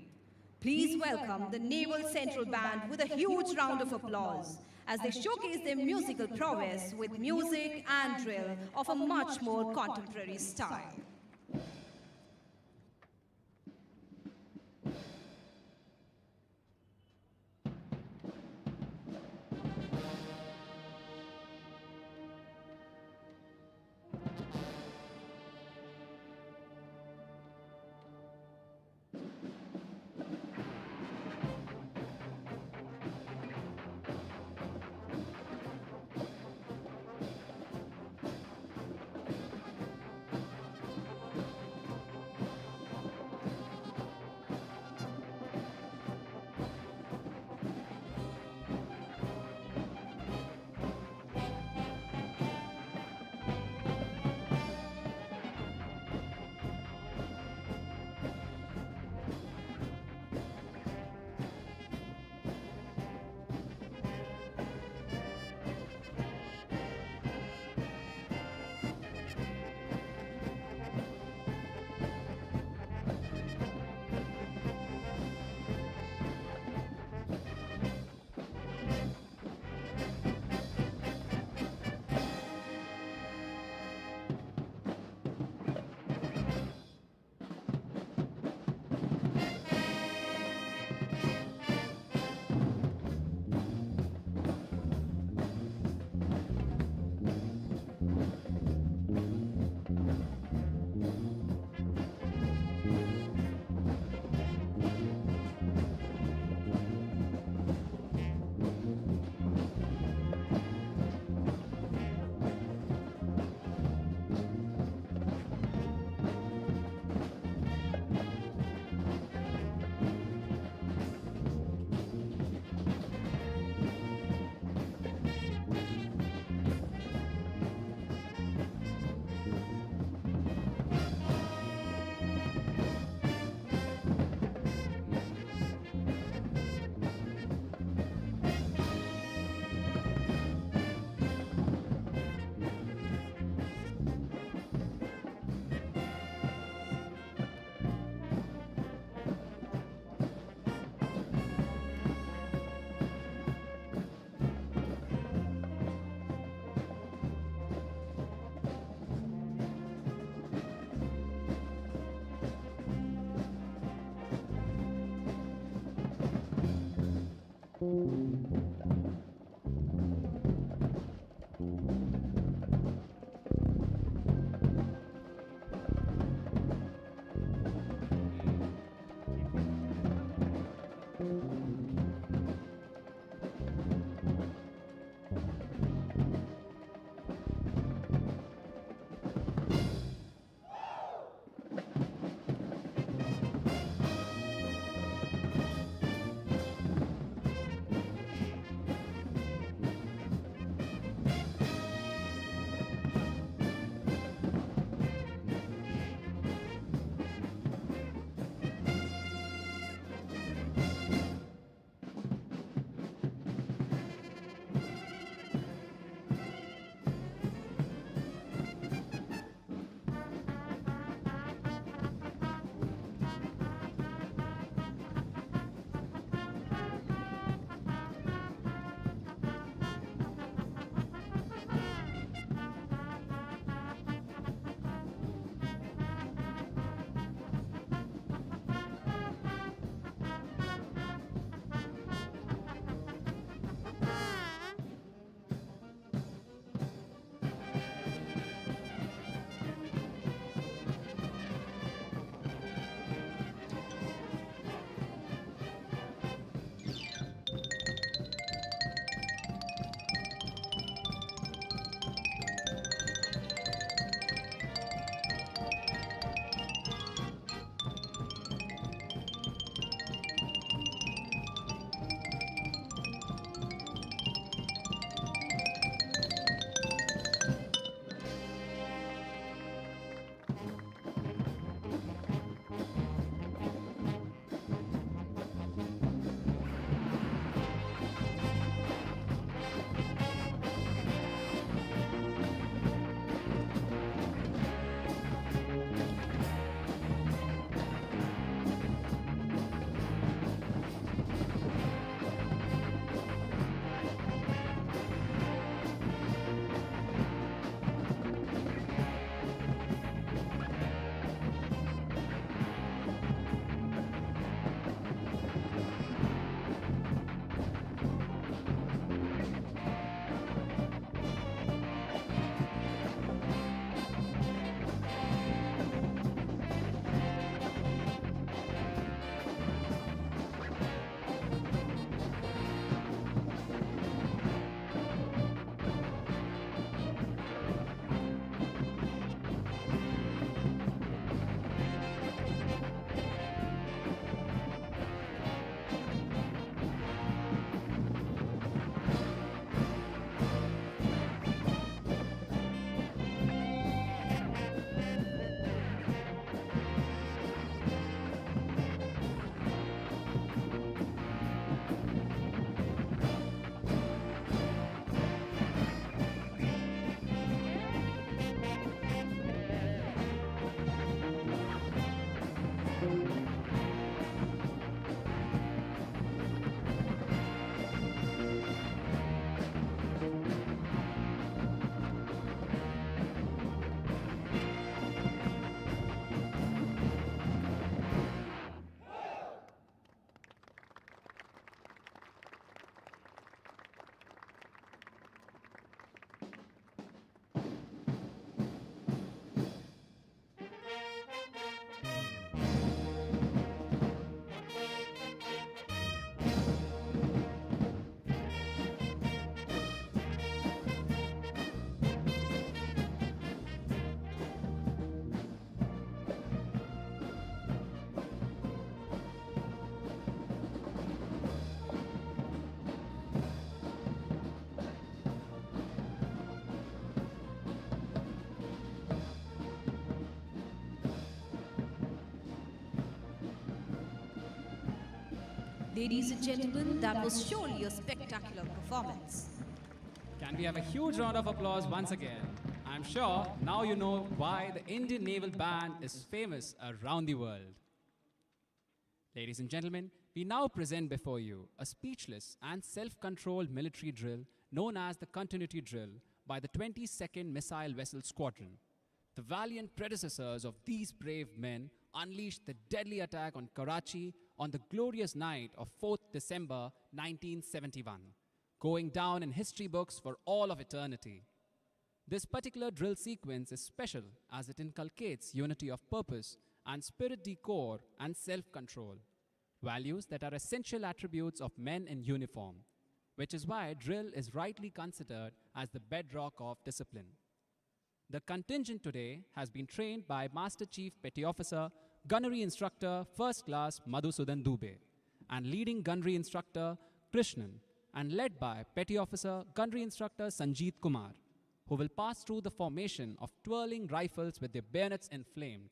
Please welcome the Naval Central Band with a huge round of applause as they showcase their musical prowess with music and drill of a much more contemporary style. Ladies and gentlemen, that was surely a spectacular performance. Can we have a huge round of applause once again? I'm sure now you know why the Indian Naval Band is famous around the world. Ladies and gentlemen, we now present before you a speechless and self-controlled military drill known as the Continuity Drill by the 22nd Missile Vessel Squadron. The valiant predecessors of these brave men unleashed the deadly attack on Karachi on the glorious night of 4th December 1971, going down in history books for all of eternity. This particular drill sequence is special as it inculcates unity of purpose and spirit de corps and self-control, values that are essential attributes of men in uniform, which is why drill is rightly considered as the bedrock of discipline. The contingent today has been trained by Master Chief Petty Officer, Gunnery Instructor First Class Madhusudan Dubey, and Leading Gunnery Instructor Krishnan, and led by Petty Officer Gunnery Instructor Sanjeet Kumar, who will pass through the formation of twirling rifles with their bayonets inflamed.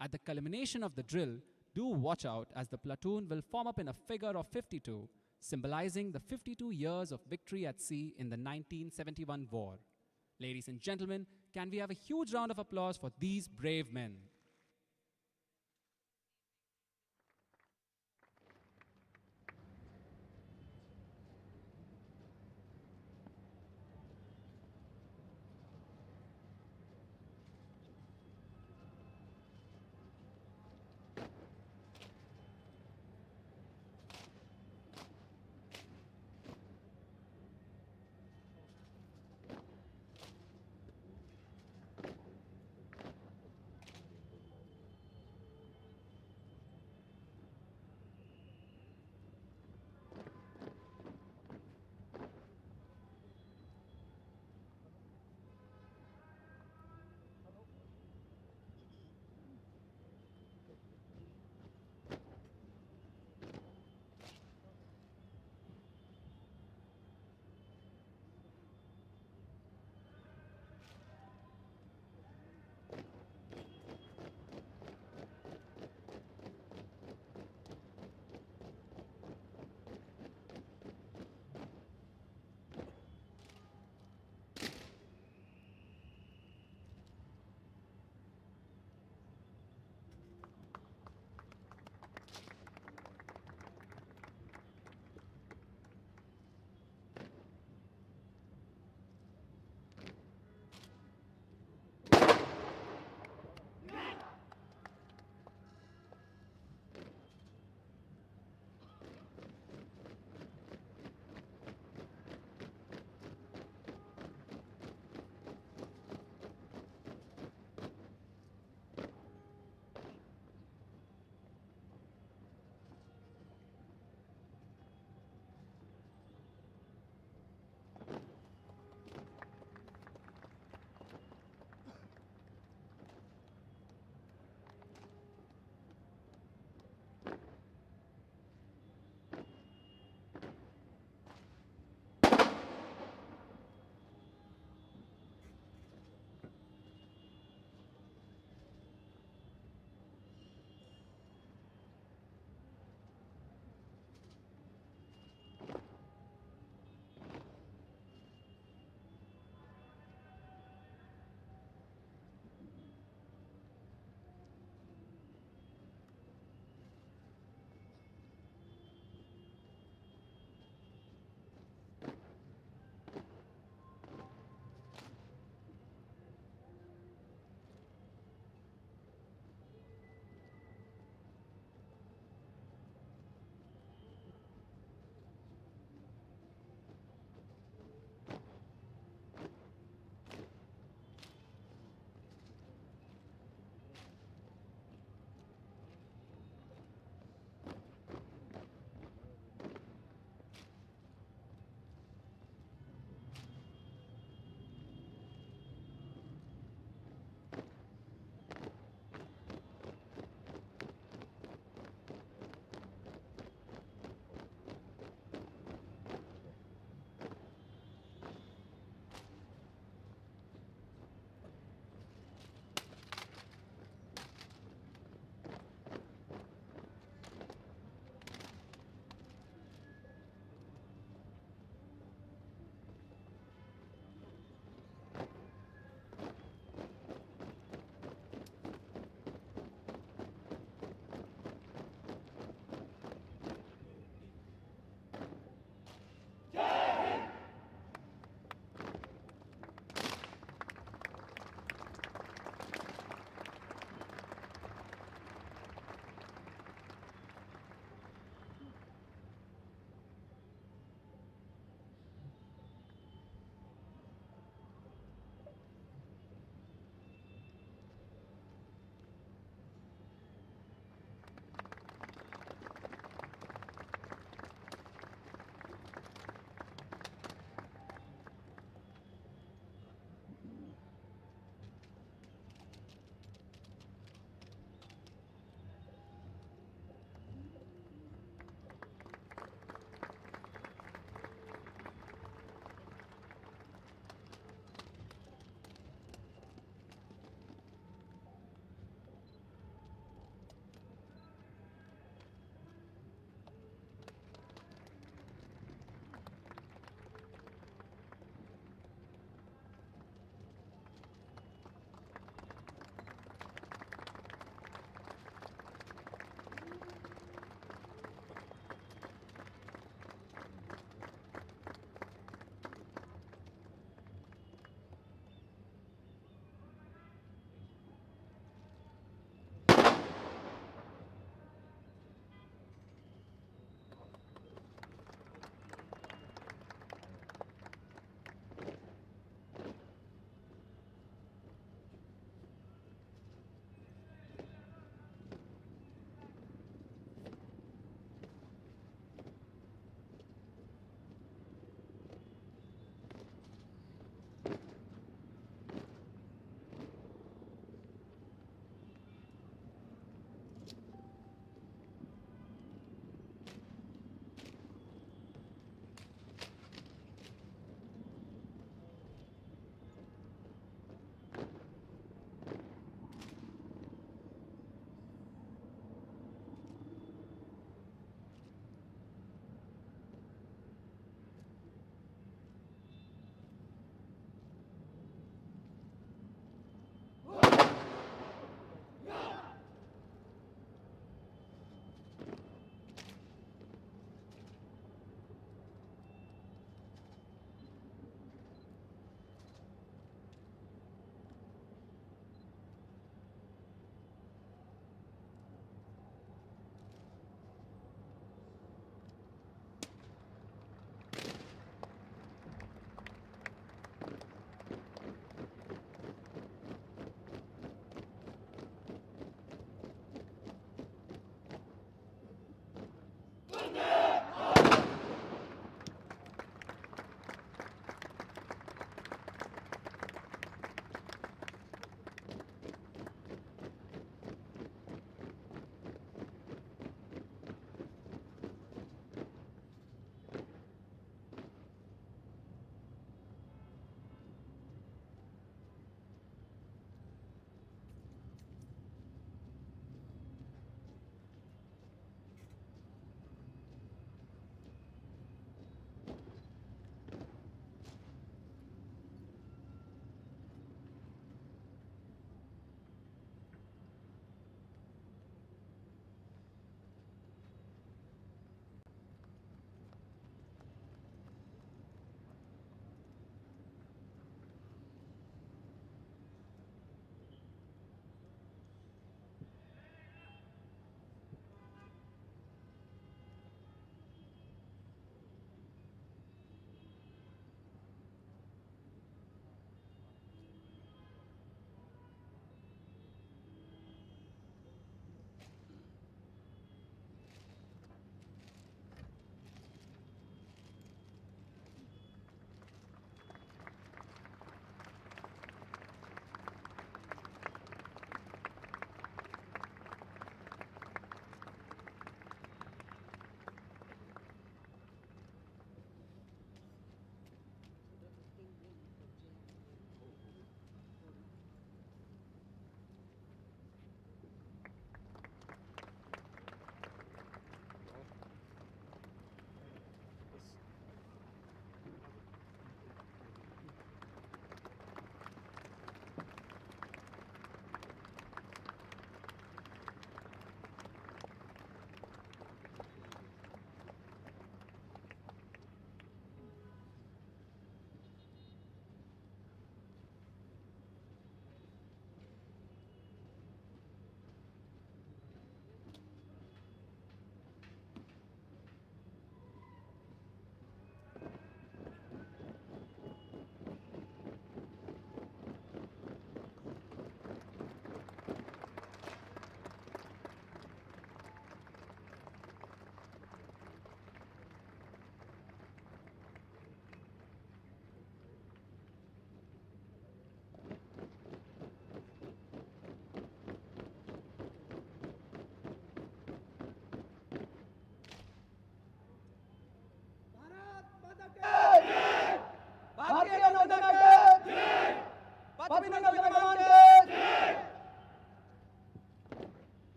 At the culmination of the drill, do watch out as the platoon will form up in a figure of 52, symbolizing the 52 years of victory at sea in the 1971 war. Ladies and gentlemen, can we have a huge round of applause for these brave men?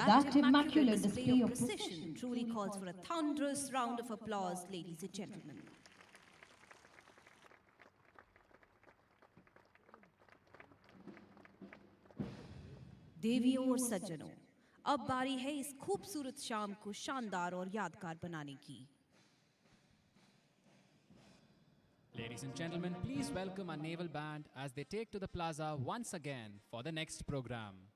That immaculate display of precision truly calls for a thunderous round of applause, ladies and gentlemen. देवियों और सज्जनों, अब बारी है इस खूबसूरत शाम को शानदार और यादगार बनाने की। Ladies and gentlemen, please welcome our naval band as they take to the plaza once again for the next program.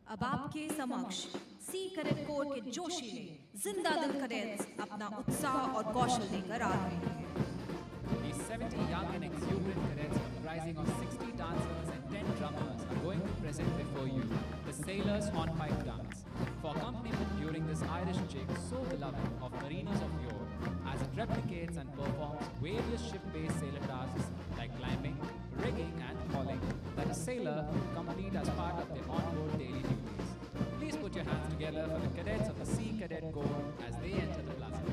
अब आपके समक्ष सी कैडेट कोर के जोशीले जिंदा दिल कैडेट्स अपना उत्साह और कौशल लेकर आ रहे हैं। These 70 young and exuberant cadets comprising of 60 dancers and 10 drummers are going to present before you the Sailor's Hornpipe Dance for accompaniment during this Irish jig so beloved of mariners of yore, as it replicates and performs various ship-based sailor tasks like climbing, rigging and hauling that a sailor will complete as part of their on-board daily duties. Please put your hands together for the cadets of the Sea Cadet Corps as they enter the plaza.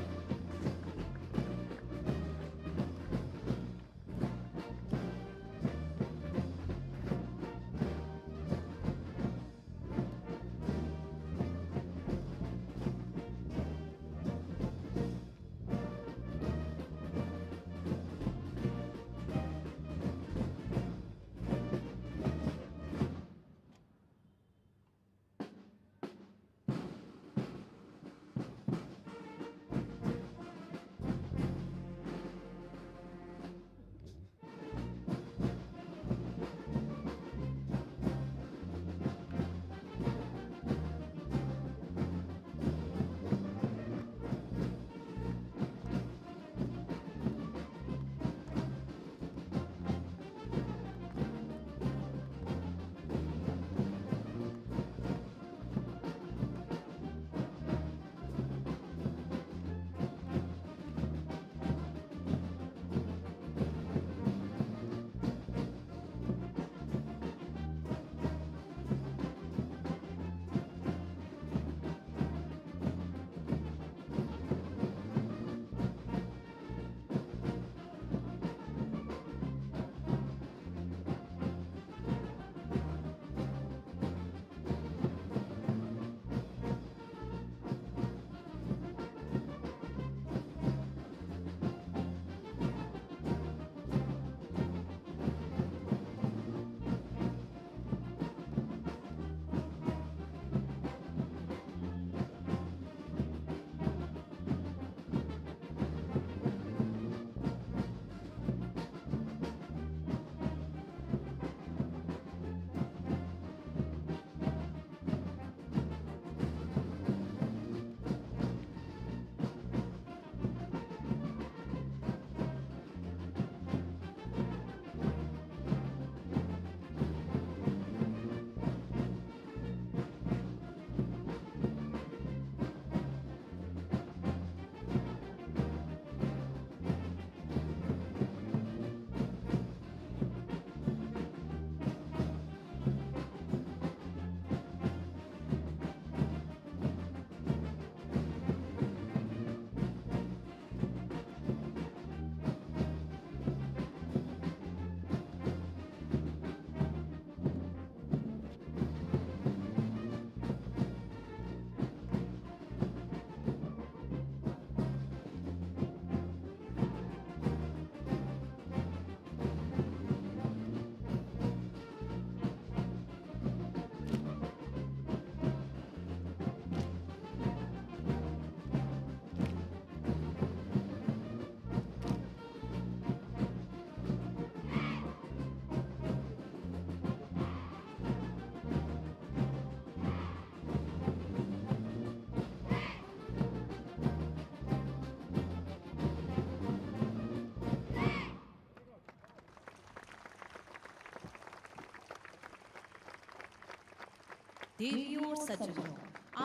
देवियों और सज्जनों,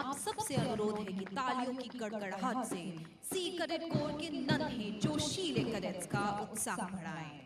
आप सबसे अनुरोध है कि तालियों की गड़गड़ाहट से सी कैडेट कोर के नन्हे जोशीले कैडेट्स का उत्साह बढ़ाएं।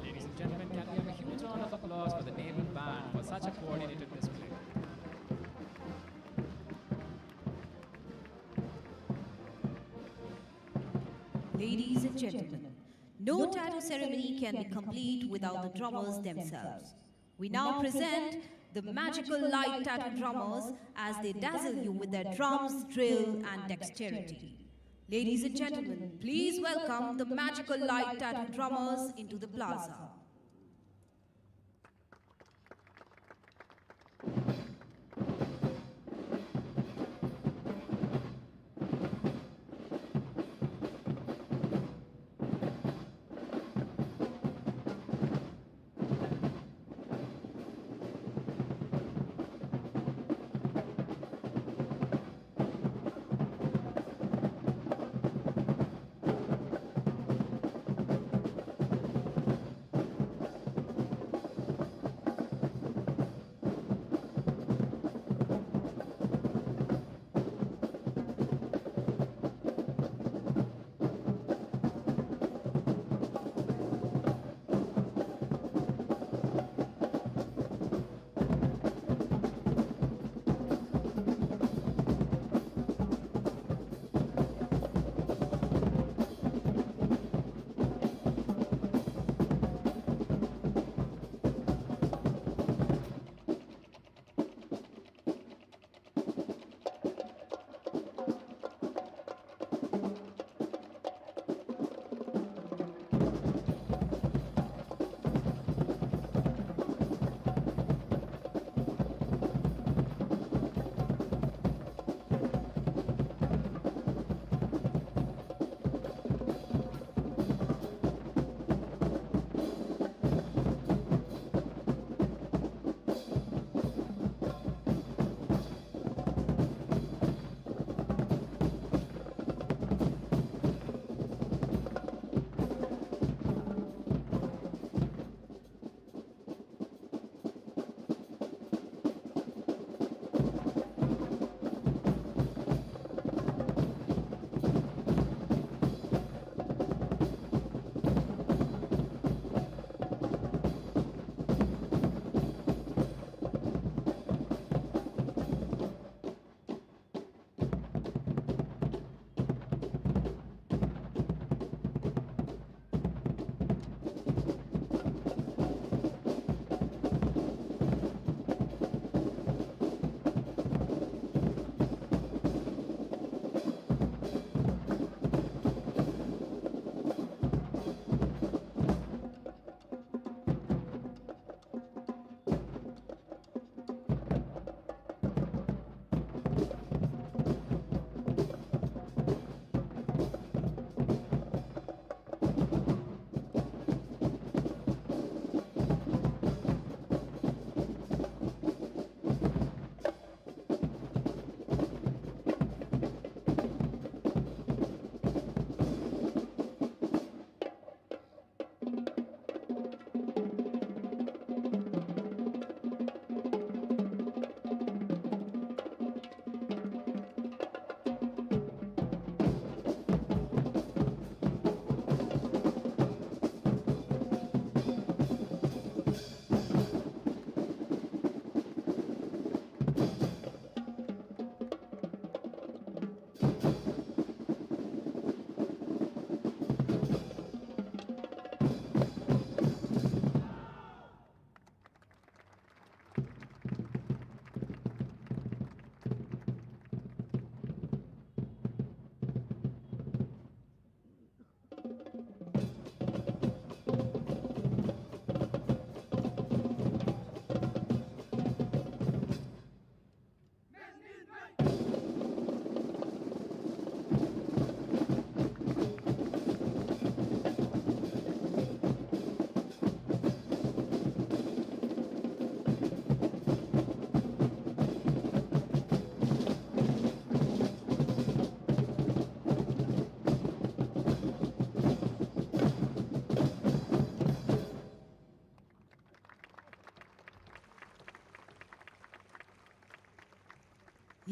Ladies and gentlemen, can we have a huge round of applause for the Naval Band for such a coordinated display? Ladies and gentlemen, no tattoo ceremony can be complete without the drummers themselves. We now present the magical light tattoo drummers as they dazzle you with their drums, drill, and dexterity. Ladies and gentlemen, please welcome the magical light tattoo drummers into the plaza.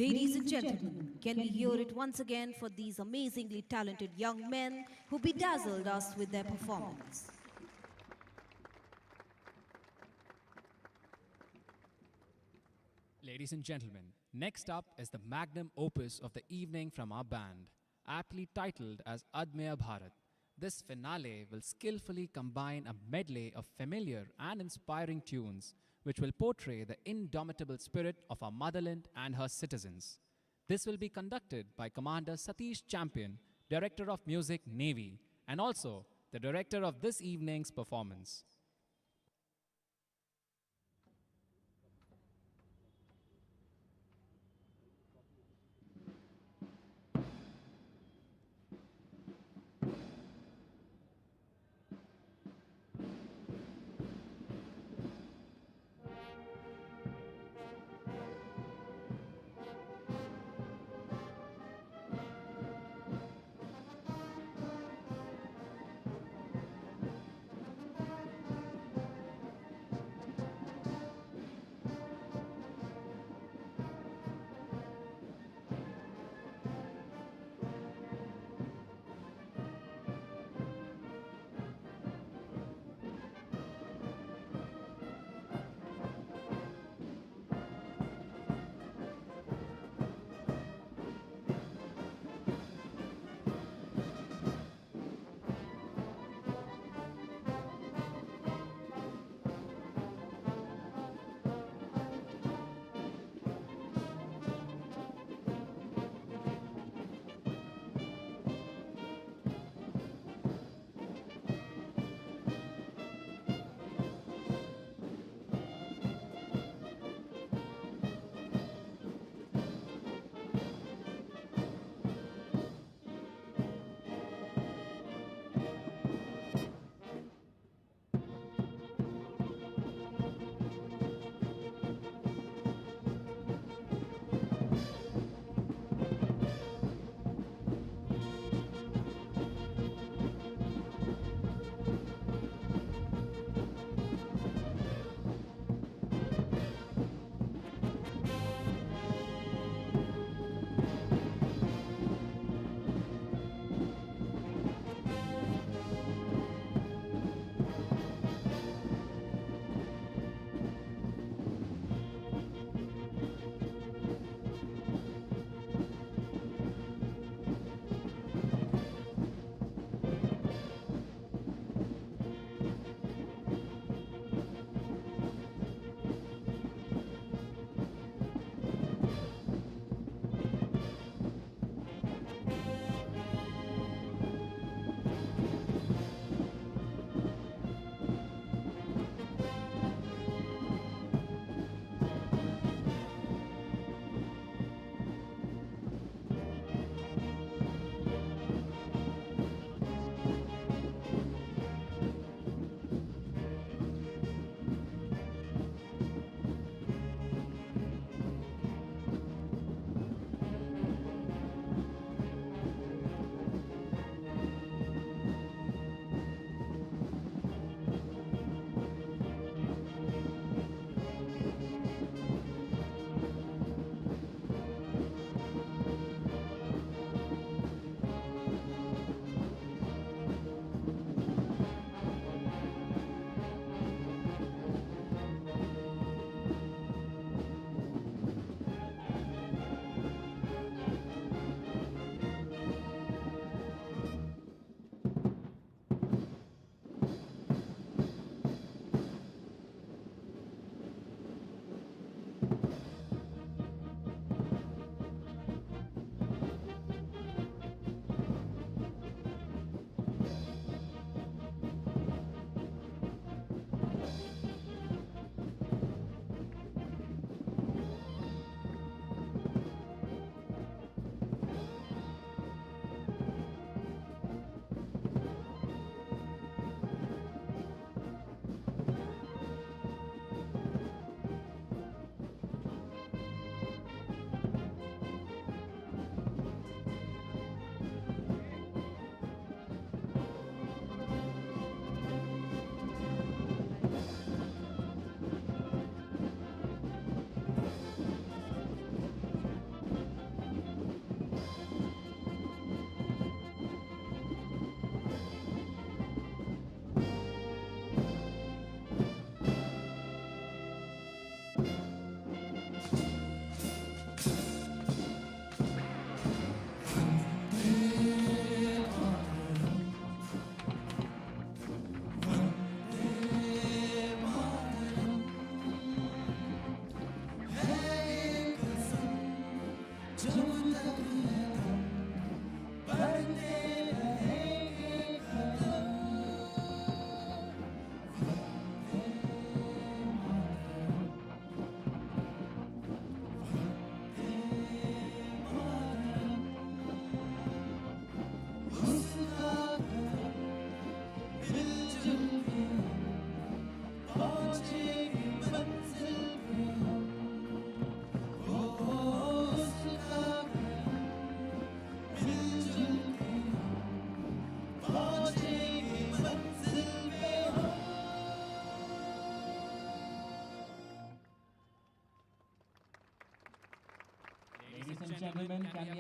Ladies and gentlemen, can we hear it once again for these amazingly talented young men who bedazzled us with their performance? Ladies and gentlemen, next up is the magnum opus of the evening from our band, aptly titled as Admaya Bharat. This finale will skillfully combine a medley of familiar and inspiring tunes which will portray the indomitable spirit of our motherland and her citizens. This will be conducted by Commander Satish Champion, Director of Music, Navy, and also the director of this evening's performance.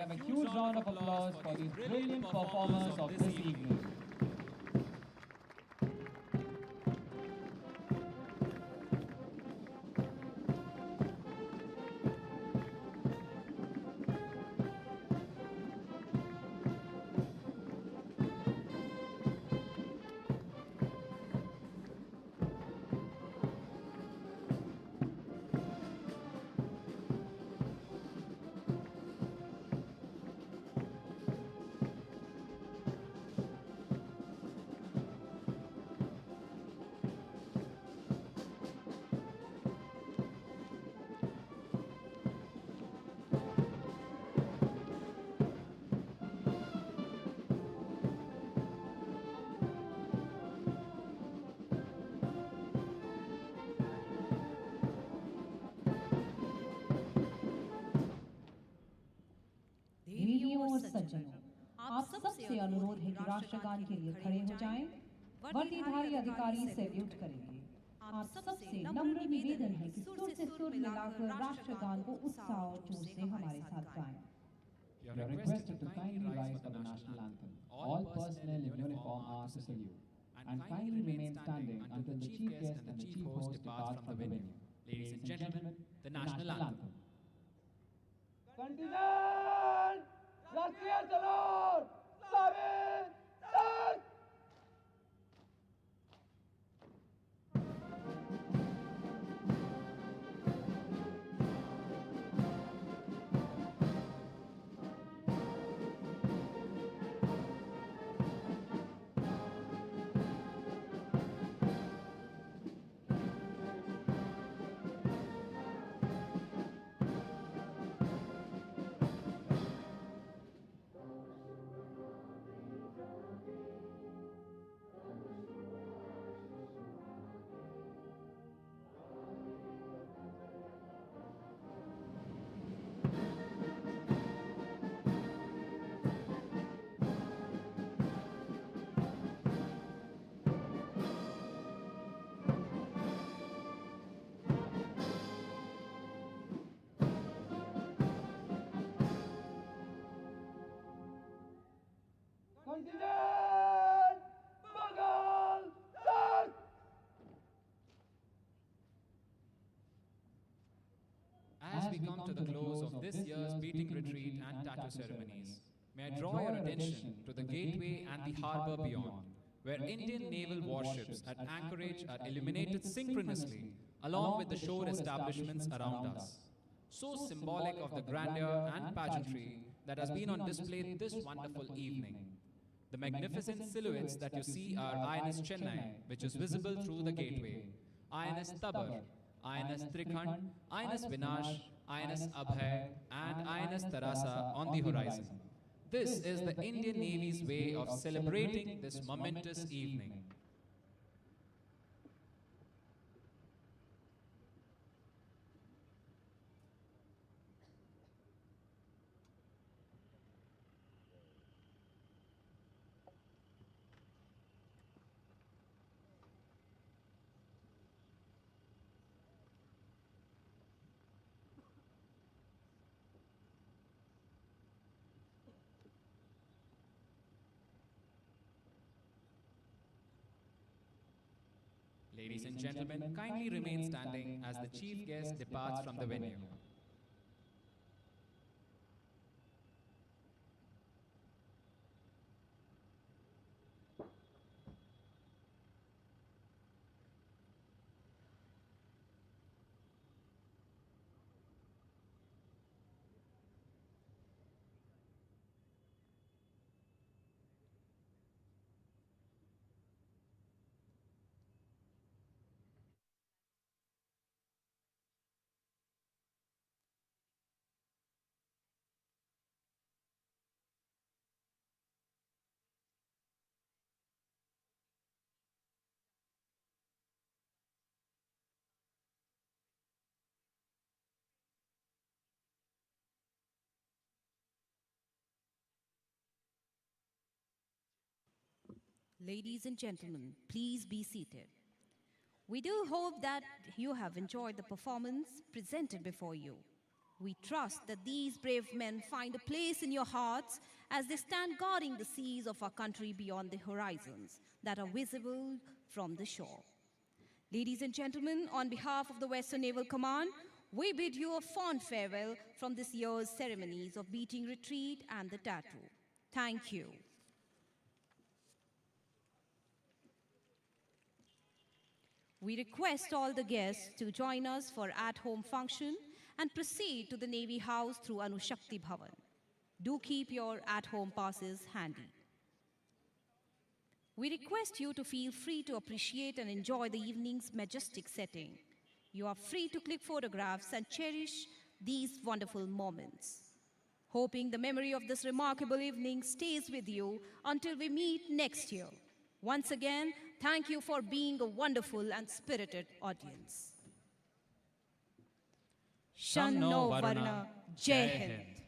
have a huge round of applause for these brilliant performers of this evening. देवियों और सज्जनों, आप सबसे अनुरोध है कि राष्ट्रगान के लिए खड़े हो जाएं। वर्दीधारी अधिकारी सैल्यूट करेंगे। आप सबसे नम्र निवेदन है कि सुर से सुर मिलाकर राष्ट्रगान को उत्साह और जोश से हमारे साथ गाएं। You are requested to kindly rise for the national anthem. All personnel in uniform are to salute. And kindly remain standing until the chief guest and the chief host depart from the venue. Ladies and gentlemen, the national anthem. Contingent! Rastriya Salute! Slavic! Sat! Contingent! Bagal! Sat! As we come to the close of this year's beating retreat and tattoo ceremonies, may I draw your attention to the gateway and the harbour beyond, where Indian naval warships at anchorage are illuminated synchronously along with the shore establishments around us. So symbolic of the grandeur and pageantry that has been on display this wonderful evening. The magnificent silhouettes that you see are INS Chennai, which is visible through the gateway, INS Tabar, INS Trikhand, INS Vinash, INS Abhay, and INS Tarasa on the horizon. This is the Indian Navy's way of celebrating this momentous evening. Ladies and gentlemen, kindly remain standing as the chief guest departs from the venue. Ladies and gentlemen, please be seated. We do hope that you have enjoyed the performance presented before you. We trust that these brave men find a place in your hearts as they stand guarding the seas of our country beyond the horizons that are visible from the shore. Ladies and gentlemen, on behalf of the Western Naval Command, we bid you a fond farewell from this year's ceremonies of beating retreat and the tattoo. Thank you. We request all the guests to join us for at-home function and proceed to the Navy House through Anushakti Bhavan. Do keep your at-home passes handy. We request you to feel free to appreciate and enjoy the evening's majestic setting. You are free to click photographs and cherish these wonderful moments. Hoping the memory of this remarkable evening stays with you until we meet next year. Once again, thank you for being a wonderful and spirited audience. Shanno Varna, Jai Hind.